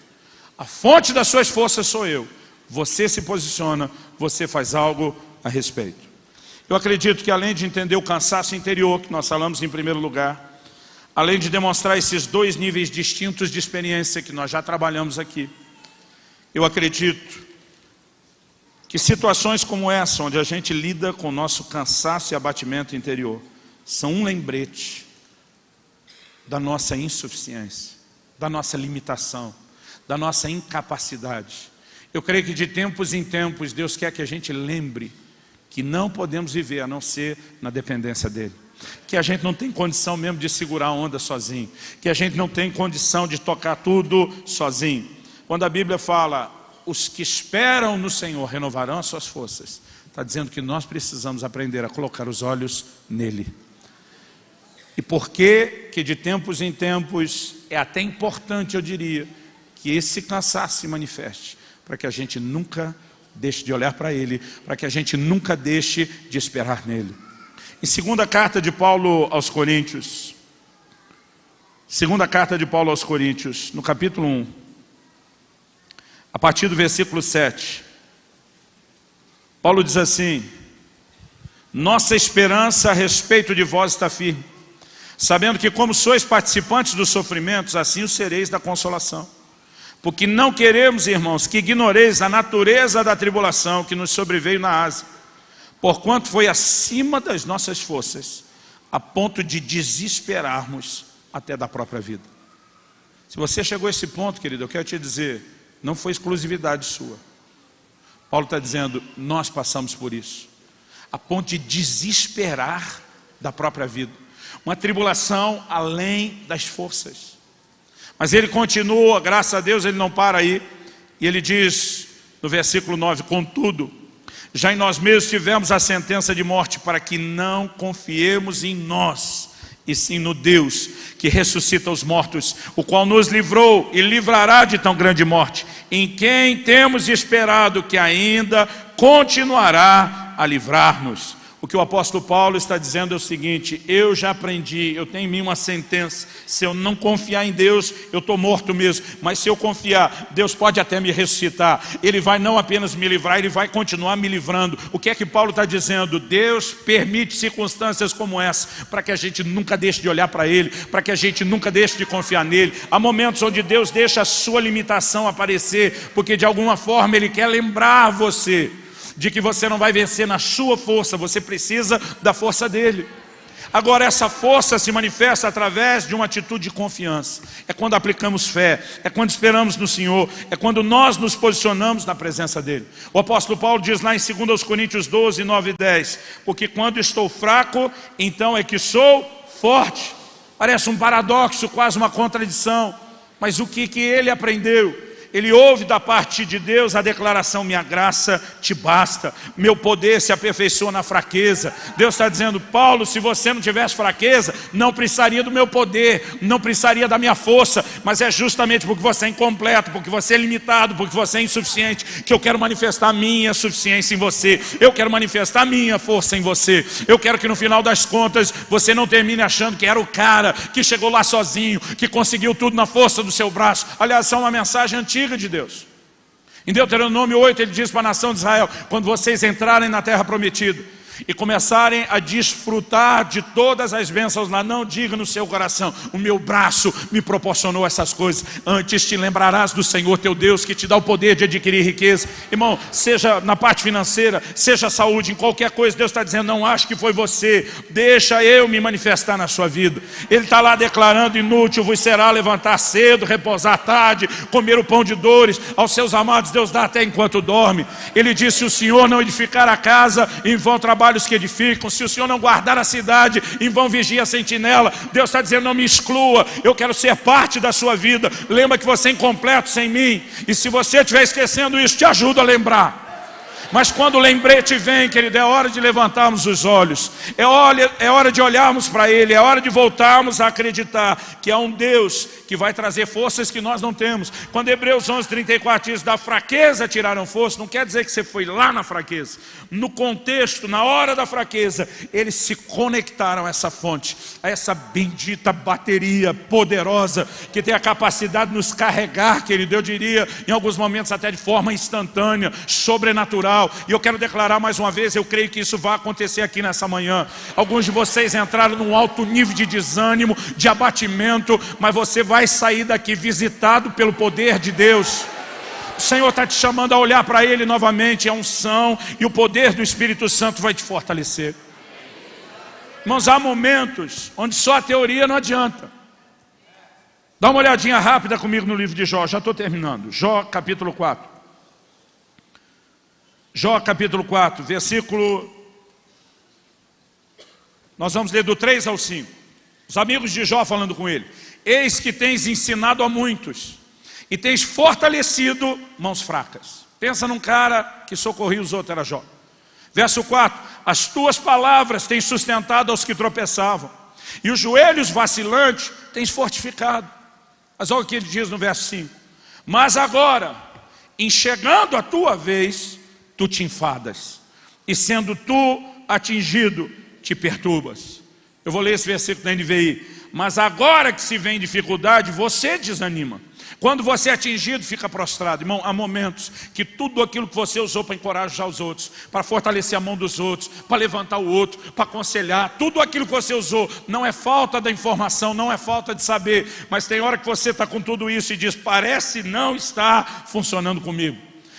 A fonte das suas forças sou eu. Você se posiciona, você faz algo a respeito. Eu acredito que além de entender o cansaço interior, que nós falamos em primeiro lugar, além de demonstrar esses 2 níveis distintos de experiência que nós já trabalhamos aqui, eu acredito que situações como essa, onde a gente lida com o nosso cansaço e abatimento interior, são um lembrete da nossa insuficiência, da nossa limitação, da nossa incapacidade. Eu creio que de tempos em tempos Deus quer que a gente lembre que não podemos viver a não ser na dependência dele. Que a gente não tem condição mesmo de segurar a onda sozinho. Que a gente não tem condição de tocar tudo sozinho. Quando a Bíblia fala, os que esperam no Senhor renovarão as suas forças, está dizendo que nós precisamos aprender a colocar os olhos nele. E por que de tempos em tempos é até importante, eu diria, que esse cansaço se manifeste, para que a gente nunca deixe de olhar para ele, para que a gente nunca deixe de esperar nele. Em segunda carta de Paulo aos Coríntios, no capítulo 1, a partir do versículo 7, Paulo diz assim, nossa esperança a respeito de vós está firme, sabendo que como sois participantes dos sofrimentos, assim o sereis da consolação. Porque não queremos, irmãos, que ignoreis a natureza da tribulação que nos sobreveio na Ásia, porquanto foi acima das nossas forças, a ponto de desesperarmos até da própria vida. Se você chegou a esse ponto, querido, eu quero te dizer, não foi exclusividade sua. Paulo está dizendo, nós passamos por isso, a ponto de desesperar da própria vida. Uma tribulação além das forças. Mas ele continua, graças a Deus ele não para aí. E ele diz no versículo 9, contudo, já em nós mesmos tivemos a sentença de morte para que não confiemos em nós, e sim no Deus que ressuscita os mortos, o qual nos livrou e livrará de tão grande morte, em quem temos esperado que ainda continuará a livrar-nos. O que o apóstolo Paulo está dizendo é o seguinte, eu já aprendi, eu tenho em mim uma sentença, se eu não confiar em Deus, eu estou morto mesmo, mas se eu confiar, Deus pode até me ressuscitar, Ele vai não apenas me livrar, Ele vai continuar me livrando. O que é que Paulo está dizendo? Deus permite circunstâncias como essa, para que a gente nunca deixe de olhar para Ele, para que a gente nunca deixe de confiar nele. Há momentos onde Deus deixa a sua limitação aparecer, porque de alguma forma Ele quer lembrar você, de que você não vai vencer na sua força, você precisa da força dele. Agora essa força se manifesta através de uma atitude de confiança. É quando aplicamos fé, é quando esperamos no Senhor, é quando nós nos posicionamos na presença dele. O apóstolo Paulo diz lá em 2 Coríntios 12, 9 e 10, porque quando estou fraco, então é que sou forte. Parece um paradoxo, quase uma contradição, mas o que ele aprendeu? Ele ouve da parte de Deus a declaração, minha graça te basta, meu poder se aperfeiçoa na fraqueza. Deus está dizendo, Paulo, se você não tivesse fraqueza, não precisaria do meu poder, não precisaria da minha força, mas é justamente porque você é incompleto, porque você é limitado, porque você é insuficiente, que eu quero manifestar a minha suficiência em você, eu quero manifestar a minha força em você. Eu quero que no final das contas, você não termine achando que era o cara que chegou lá sozinho, que conseguiu tudo na força do seu braço. Aliás, essa é uma mensagem antiga de Deus. Em Deuteronômio 8 ele diz para a nação de Israel, quando vocês entrarem na terra prometida e começarem a desfrutar de todas as bênçãos lá, não diga no seu coração, o meu braço me proporcionou essas coisas. Antes te lembrarás do Senhor teu Deus, que te dá o poder de adquirir riqueza. Irmão, seja na parte financeira, seja saúde, em qualquer coisa, Deus está dizendo, não acho que foi você, deixa eu me manifestar na sua vida. Ele está lá declarando, inútil vos será levantar cedo, repousar tarde, comer o pão de dores, aos seus amados Deus dá até enquanto dorme. Ele disse, se o Senhor não edificar a casa, em vão trabalhos que edificam, se o Senhor não guardar a cidade, em vão vigia a sentinela. Deus está dizendo, não me exclua, eu quero ser parte da sua vida. Lembra que você é incompleto sem mim, e se você estiver esquecendo isso, te ajudo a lembrar. Mas quando o lembrete vem, querido, é hora de levantarmos os olhos, é hora de olharmos para Ele, é hora de voltarmos a acreditar que há um Deus que vai trazer forças que nós não temos. Quando Hebreus 11:34 diz, da fraqueza tiraram força, não quer dizer que você foi lá na fraqueza. No contexto, na hora da fraqueza, eles se conectaram a essa fonte, a essa bendita bateria poderosa, que tem a capacidade de nos carregar, querido, eu diria, em alguns momentos até de forma instantânea, sobrenatural. E eu quero declarar mais uma vez, eu creio que isso vai acontecer aqui nessa manhã. Alguns de vocês entraram num alto nível de desânimo, de abatimento, mas você vai sair daqui visitado pelo poder de Deus. O Senhor está te chamando a olhar para Ele novamente, a unção e o poder do Espírito Santo vai te fortalecer. Irmãos, há momentos onde só a teoria não adianta. Dá uma olhadinha rápida comigo no livro de Jó, já estou terminando. Jó capítulo 4. Jó capítulo 4, versículo... Nós vamos ler do 3 ao 5. Os amigos de Jó falando com ele. Eis que tens ensinado a muitos e tens fortalecido mãos fracas. Pensa num cara que socorria os outros, era Jó. Verso 4. As tuas palavras tens sustentado aos que tropeçavam, e os joelhos vacilantes tens fortificado. Mas olha o que ele diz no verso 5. Mas agora, em chegando a tua vez, tu te enfadas, e sendo tu atingido, te perturbas. Eu vou ler esse versículo da NVI. Mas agora que se vem dificuldade, você desanima. Quando você é atingido, fica prostrado. Irmão, há momentos que tudo aquilo que você usou para encorajar os outros, para fortalecer a mão dos outros, para levantar o outro, para aconselhar, tudo aquilo que você usou, não é falta da informação, não é falta de saber, mas tem hora que você está com tudo isso e diz, parece não estar funcionando comigo.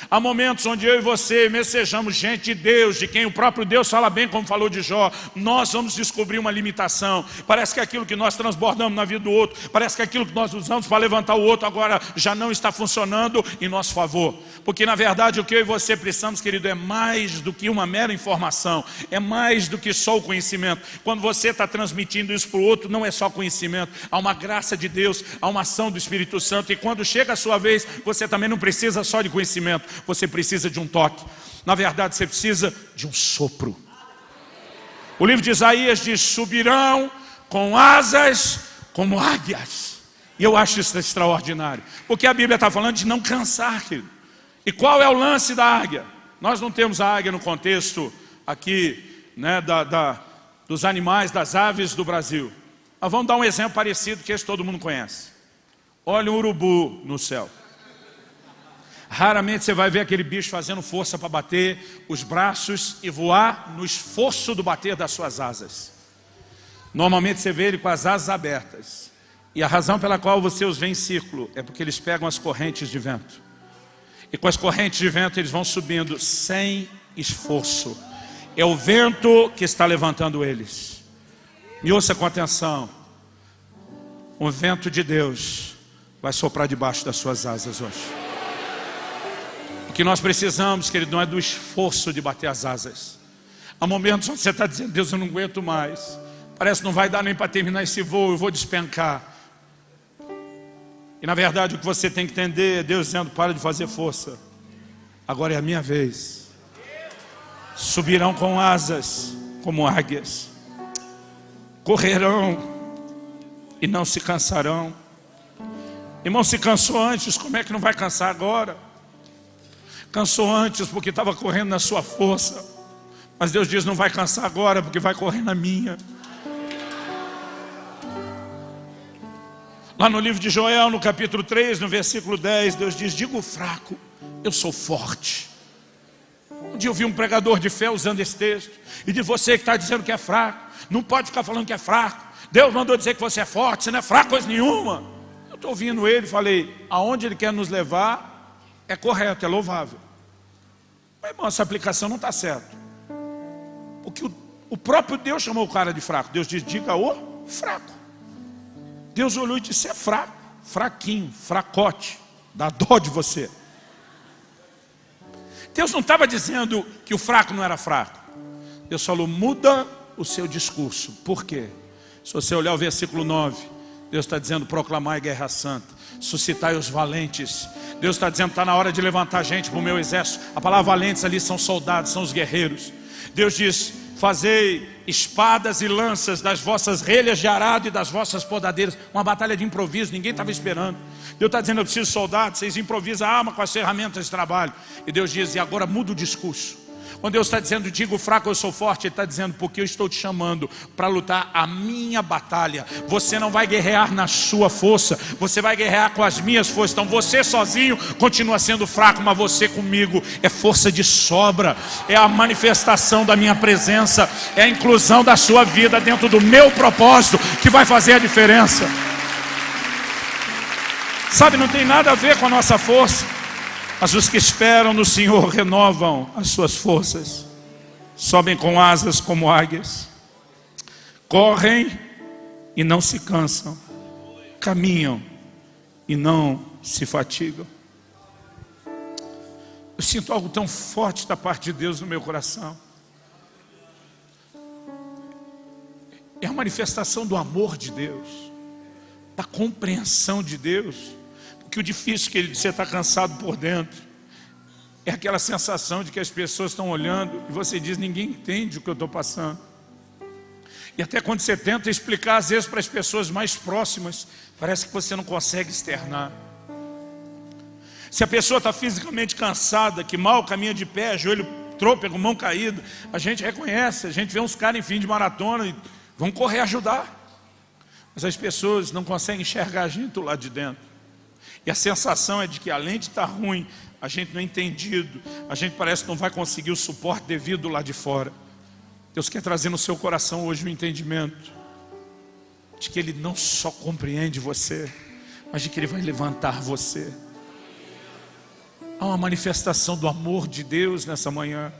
Há momentos onde eu e você, mesmo sejamos gente de Deus, de quem o próprio Deus fala bem, como falou de Jó, nós vamos descobrir uma limitação. Parece que aquilo que nós transbordamos na vida do outro, parece que aquilo que nós usamos para levantar o outro agora já não está funcionando em nosso favor. Porque na verdade o que eu e você precisamos, querido, é mais do que uma mera informação, é mais do que só o conhecimento. Quando você está transmitindo isso para o outro, não é só conhecimento, há uma graça de Deus, há uma ação do Espírito Santo, e quando chega a sua vez, você também não precisa só de conhecimento, você precisa de um toque. Na verdade, você precisa de um sopro. O livro de Isaías diz: subirão com asas como águias. E eu acho isso extraordinário, porque a Bíblia está falando de não cansar, querido. E qual é o lance da águia? Nós não temos a águia no contexto aqui, né, dos animais, das aves do Brasil. Mas vamos dar um exemplo parecido que esse todo mundo conhece. Olha um urubu no céu. Raramente você vai ver aquele bicho fazendo força para bater os braços e voar no esforço do bater das suas asas. Normalmente você vê ele com as asas abertas. E a razão pela qual você os vê em círculo é porque eles pegam as correntes de vento. E com as correntes de vento eles vão subindo sem esforço. É o vento que está levantando eles. Me ouça com atenção. O vento de Deus vai soprar debaixo das suas asas hoje. O que nós precisamos, querido, não é do esforço de bater as asas. Há momentos onde você está dizendo: Deus, eu não aguento mais. Parece que não vai dar nem para terminar esse voo, eu vou despencar. E na verdade o que você tem que entender é Deus dizendo: para de fazer força. Agora é a minha vez. Subirão com asas como águias. Correrão e não se cansarão. Irmão, se cansou antes, como é que não vai cansar agora? Cansou antes porque estava correndo na sua força. Mas Deus diz: não vai cansar agora porque vai correr na minha. Lá no livro de Joel, no capítulo 3, no versículo 10, Deus diz: digo fraco, eu sou forte. Um dia eu vi um pregador de fé usando esse texto. E de você que está dizendo que é fraco, não pode ficar falando que é fraco. Deus mandou dizer que você é forte, você não é fraco coisa nenhuma. Eu estou ouvindo ele e falei: aonde ele quer nos levar é correto, é louvável. Mas irmão, essa aplicação não está certa. Porque o próprio Deus chamou o cara de fraco. Deus diz: diga o fraco. Deus olhou e disse: é fraco, fraquinho, fracote, dá dó de você. Deus não estava dizendo que o fraco não era fraco. Deus falou: muda o seu discurso. Por quê? Se você olhar o versículo 9, Deus está dizendo: proclamai guerra santa, suscitai os valentes. Deus está dizendo: está na hora de levantar gente para o meu exército. A palavra valentes ali são soldados, são os guerreiros. Deus diz: fazei espadas e lanças das vossas relhas de arado e das vossas podadeiras. Uma batalha de improviso, ninguém estava esperando. Deus está dizendo: eu preciso de soldados, vocês improvisam a arma com as ferramentas de trabalho. E Deus diz: e agora muda o discurso. Quando Deus está dizendo: digo fraco, eu sou forte, Ele está dizendo: porque eu estou te chamando para lutar a minha batalha. Você não vai guerrear na sua força, você vai guerrear com as minhas forças. Então você sozinho continua sendo fraco, mas você comigo é força de sobra. É a manifestação da minha presença, é a inclusão da sua vida dentro do meu propósito que vai fazer a diferença. Sabe, não tem nada a ver com a nossa força. Mas os que esperam no Senhor renovam as suas forças, sobem com asas como águias, correm e não se cansam, caminham e não se fatigam. Eu sinto algo tão forte da parte de Deus no meu coração. É a manifestação do amor de Deus, da compreensão de Deus. Que o difícil que você está cansado por dentro é aquela sensação de que as pessoas estão olhando e você diz: ninguém entende o que eu estou passando. E até quando você tenta explicar, às vezes para as pessoas mais próximas, parece que você não consegue externar. Se a pessoa está fisicamente cansada, que mal caminha de pé, joelho trôpego, mão caída, a gente reconhece, a gente vê uns caras em fim de maratona e vão correr ajudar. Mas as pessoas não conseguem enxergar a gente do lado de dentro. E a sensação é de que, além de estar ruim, a gente não é entendido, a gente parece que não vai conseguir o suporte devido lá de fora. Deus quer trazer no seu coração hoje o entendimento de que Ele não só compreende você, mas de que Ele vai levantar você. Há uma manifestação do amor de Deus nessa manhã.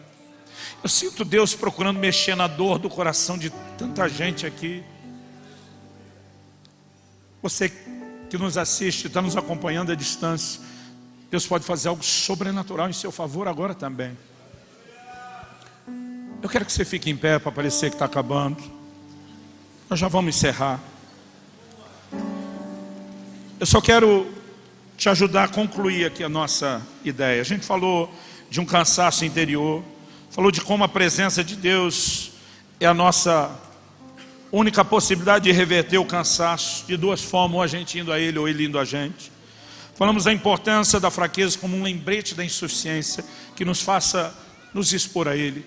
Eu sinto Deus procurando mexer na dor do coração de tanta gente aqui. Você que nos assiste, está nos acompanhando à distância, Deus pode fazer algo sobrenatural em seu favor agora também. Eu quero que você fique em pé para parecer que está acabando. Nós já vamos encerrar. Eu só quero te ajudar a concluir aqui a nossa ideia. A gente falou de um cansaço interior, falou de como a presença de Deus é a nossa única possibilidade de reverter o cansaço, de duas formas, ou a gente indo a Ele ou Ele indo a gente. Falamos da importância da fraqueza como um lembrete da insuficiência que nos faça nos expor a Ele.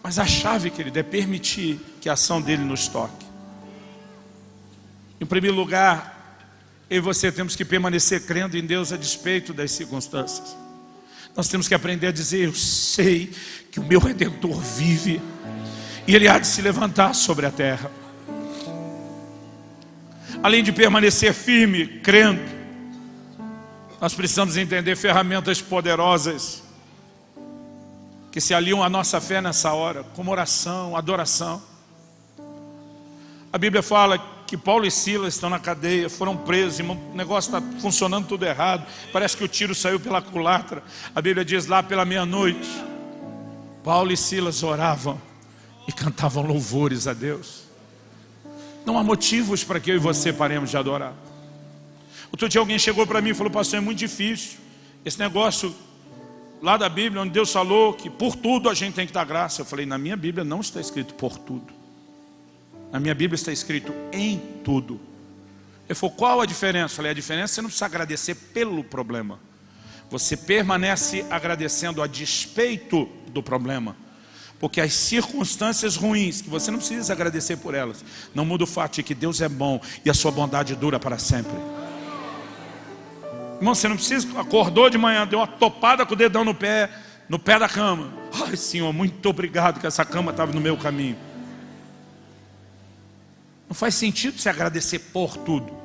Mas a chave, querido, é permitir que a ação dele nos toque. Em primeiro lugar, eu e você temos que permanecer crendo em Deus a despeito das circunstâncias. Nós temos que aprender a dizer: eu sei que o meu Redentor vive e Ele há de se levantar sobre a terra. Além de permanecer firme, crendo, nós precisamos entender ferramentas poderosas que se aliam à nossa fé nessa hora, como oração, adoração. A Bíblia fala que Paulo e Silas estão na cadeia, foram presos, o negócio está funcionando tudo errado, parece que o tiro saiu pela culatra. A Bíblia diz lá pela meia-noite, Paulo e Silas oravam e cantavam louvores a Deus. Não há motivos para que eu e você paremos de adorar. Outro dia alguém chegou para mim e falou: pastor, é muito difícil esse negócio lá da Bíblia, onde Deus falou que por tudo a gente tem que dar graça. Eu falei: na minha Bíblia não está escrito por tudo. Na minha Bíblia está escrito em tudo. Ele falou: qual a diferença? Eu falei: a diferença é que você não precisa agradecer pelo problema. Você permanece agradecendo a despeito do problema. Porque as circunstâncias ruins, que você não precisa agradecer por elas, não muda o fato de que Deus é bom e a sua bondade dura para sempre. Irmão, você não precisa, acordou de manhã, deu uma topada com o dedão no pé da cama. Ai, Senhor, muito obrigado que essa cama estava no meu caminho. Não faz sentido você agradecer por tudo.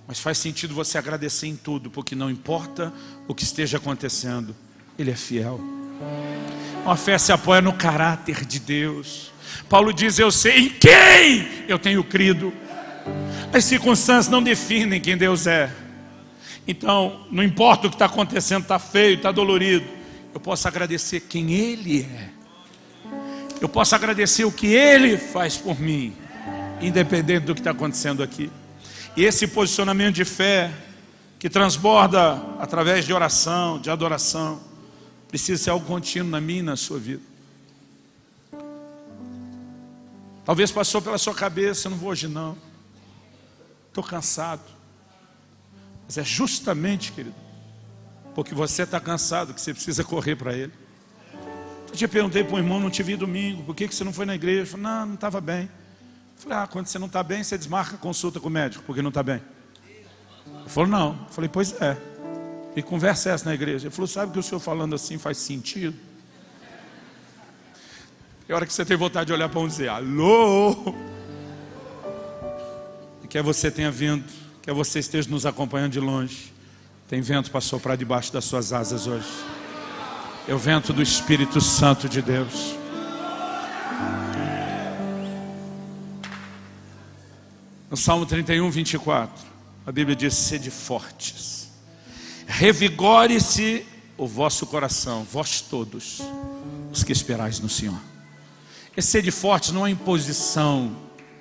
Mas faz sentido você agradecer em tudo, porque não importa o que esteja acontecendo, Ele é fiel. Uma fé se apoia no caráter de Deus. Paulo diz: eu sei em quem eu tenho crido. As circunstâncias não definem quem Deus é. Então, não importa o que está acontecendo, está feio, está dolorido, eu posso agradecer quem Ele é. Eu posso agradecer o que Ele faz por mim, independente do que está acontecendo aqui. E esse posicionamento de fé, que transborda através de oração, de adoração, precisa ser algo contínuo na minha e na sua vida. Talvez passou pela sua cabeça: eu não vou hoje não, estou cansado. Mas é justamente, querido, porque você está cansado que você precisa correr para Ele. Eu te perguntei para um irmão: não te vi domingo, por que você não foi na igreja? Ele falou: não estava bem. Eu falei: quando você não está bem, você desmarca a consulta com o médico, porque não está bem. Ele falou: não. Eu falei: pois é. E conversa essa na igreja. Ele falou: sabe que o senhor falando assim faz sentido? É hora que você tem vontade de olhar para um e dizer: alô? E quer você tenha vindo, quer você esteja nos acompanhando de longe, tem vento para soprar debaixo das suas asas hoje. É o vento do Espírito Santo de Deus. No Salmo 31, 24, a Bíblia diz: sede fortes, revigore-se o vosso coração, vós todos os que esperais no Senhor. Esse sede fortes não é imposição,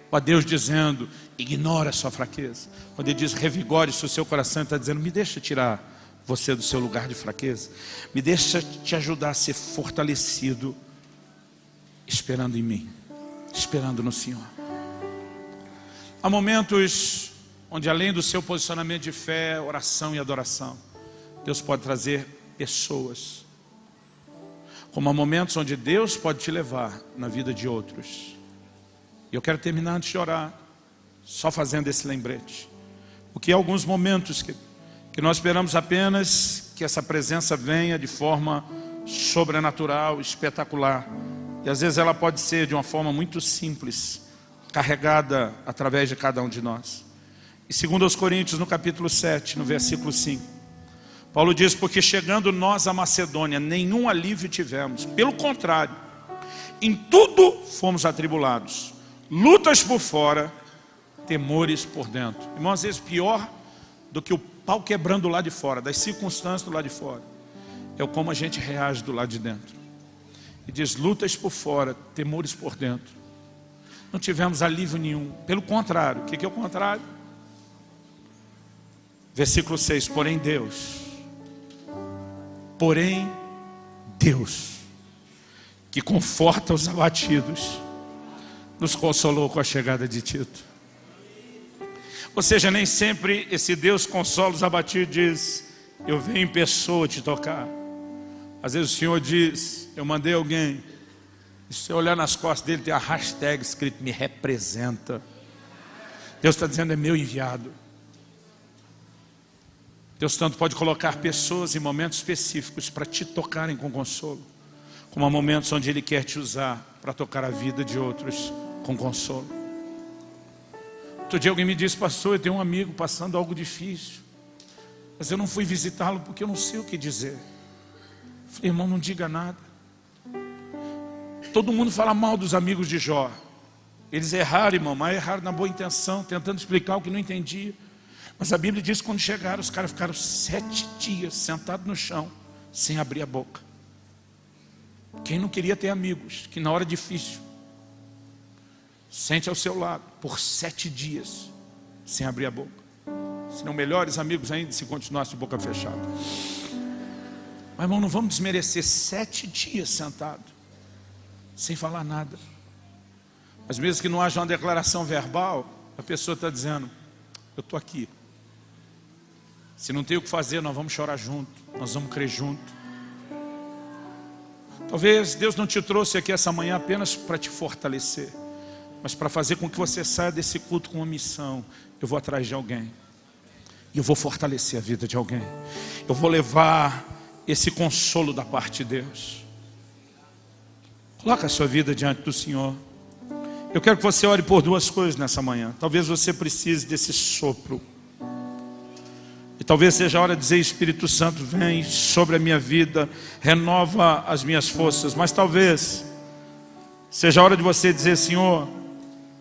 a Deus dizendo: ignora a sua fraqueza. Quando Ele diz revigore-se o seu coração, Ele está dizendo: me deixa tirar você do seu lugar de fraqueza, me deixa te ajudar a ser fortalecido, esperando em mim, esperando no Senhor. Há momentos onde, além do seu posicionamento de fé, oração e adoração, Deus pode trazer pessoas, como há momentos onde Deus pode te levar na vida de outros. E eu quero terminar antes de orar, só fazendo esse lembrete, porque há alguns momentos que nós esperamos apenas que essa presença venha de forma sobrenatural, espetacular, e às vezes ela pode ser de uma forma muito simples, carregada através de cada um de nós. E segundo aos Coríntios, no capítulo 7, no versículo 5, Paulo diz, porque chegando nós à Macedônia, nenhum alívio tivemos. Pelo contrário, em tudo fomos atribulados. Lutas por fora, temores por dentro. Irmão, às vezes pior do que o pau quebrando do lado de fora, das circunstâncias do lado de fora, é o como a gente reage do lado de dentro. E diz, lutas por fora, temores por dentro. Não tivemos alívio nenhum. Pelo contrário, o que é o contrário? Versículo 6, porém Deus, que conforta os abatidos, nos consolou com a chegada de Tito. Ou seja, nem sempre esse Deus consola os abatidos e diz, eu venho em pessoa te tocar. Às vezes o Senhor diz, eu mandei alguém. E se você olhar nas costas dele, tem a hashtag escrito, me representa. Deus está dizendo, é meu enviado. Deus tanto pode colocar pessoas em momentos específicos para te tocarem com consolo, como há momentos onde Ele quer te usar para tocar a vida de outros com consolo. Outro dia alguém me disse, pastor, eu tenho um amigo passando algo difícil, mas eu não fui visitá-lo porque eu não sei o que dizer. Eu falei, irmão, não diga nada. Todo mundo fala mal dos amigos de Jó. Eles erraram, irmão, mas erraram na boa intenção, tentando explicar o que não entendia. Mas a Bíblia diz que quando chegaram, os caras ficaram 7 dias sentados no chão, sem abrir a boca. Quem não queria ter amigos, que na hora difícil, sente ao seu lado, por 7 dias, sem abrir a boca. Serão melhores amigos ainda se continuasse de boca fechada. Mas irmão, não vamos desmerecer 7 dias sentado, sem falar nada. Mas mesmo que não haja uma declaração verbal, a pessoa está dizendo, eu estou aqui. Se não tem o que fazer, nós vamos chorar junto, nós vamos crer junto. Talvez Deus não te trouxe aqui essa manhã apenas para te fortalecer, mas para fazer com que você saia desse culto com uma missão. Eu vou atrás de alguém, e eu vou fortalecer a vida de alguém. Eu vou levar esse consolo da parte de Deus. Coloca a sua vida diante do Senhor. Eu quero que você ore por 2 coisas nessa manhã. Talvez você precise desse sopro. E talvez seja a hora de dizer, Espírito Santo, vem sobre a minha vida, renova as minhas forças. Mas talvez seja a hora de você dizer, Senhor,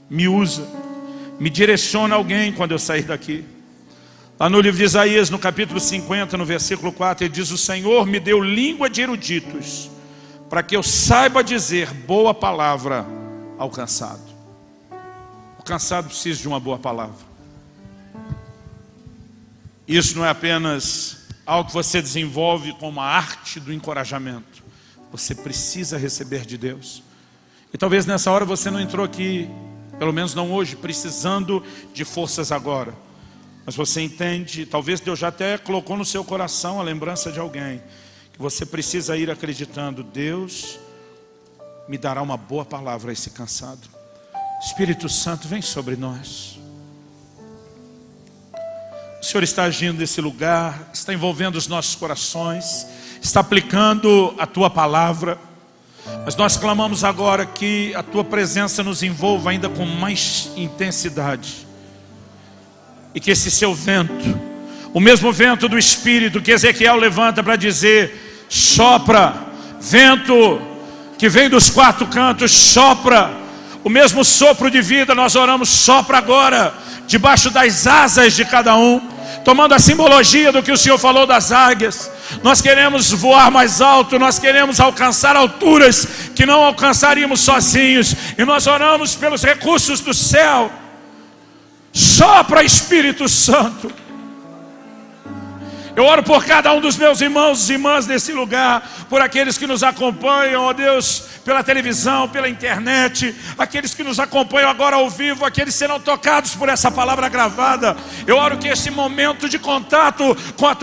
me usa, me direciona alguém quando eu sair daqui. Lá no livro de Isaías, no capítulo 50, no versículo 4, ele diz, o Senhor me deu língua de eruditos, para que eu saiba dizer boa palavra ao cansado. O cansado precisa de uma boa palavra. Isso não é apenas algo que você desenvolve como a arte do encorajamento. Você precisa receber de Deus. E talvez nessa hora você não entrou aqui, pelo menos não hoje, precisando de forças agora. Mas você entende, talvez Deus já até colocou no seu coração a lembrança de alguém, que você precisa ir acreditando, Deus me dará uma boa palavra a esse cansado. Espírito Santo, vem sobre nós. O Senhor está agindo nesse lugar, está envolvendo os nossos corações, está aplicando a Tua palavra. Mas nós clamamos agora que a Tua presença nos envolva ainda com mais intensidade. E que esse seu vento, o mesmo vento do Espírito que Ezequiel levanta para dizer, sopra, vento que vem dos 4 cantos, sopra, o mesmo sopro de vida, nós oramos, sopra agora, debaixo das asas de cada um, tomando a simbologia do que o Senhor falou das águias. Nós queremos voar mais alto, nós queremos alcançar alturas que não alcançaríamos sozinhos, e nós oramos pelos recursos do céu. Sopra, Espírito Santo. Eu oro por cada um dos meus irmãos e irmãs desse lugar, por aqueles que nos acompanham, ó Deus, pela televisão, pela internet, aqueles que nos acompanham agora ao vivo, aqueles que serão tocados por essa palavra gravada. Eu oro que esse momento de contato com a Tua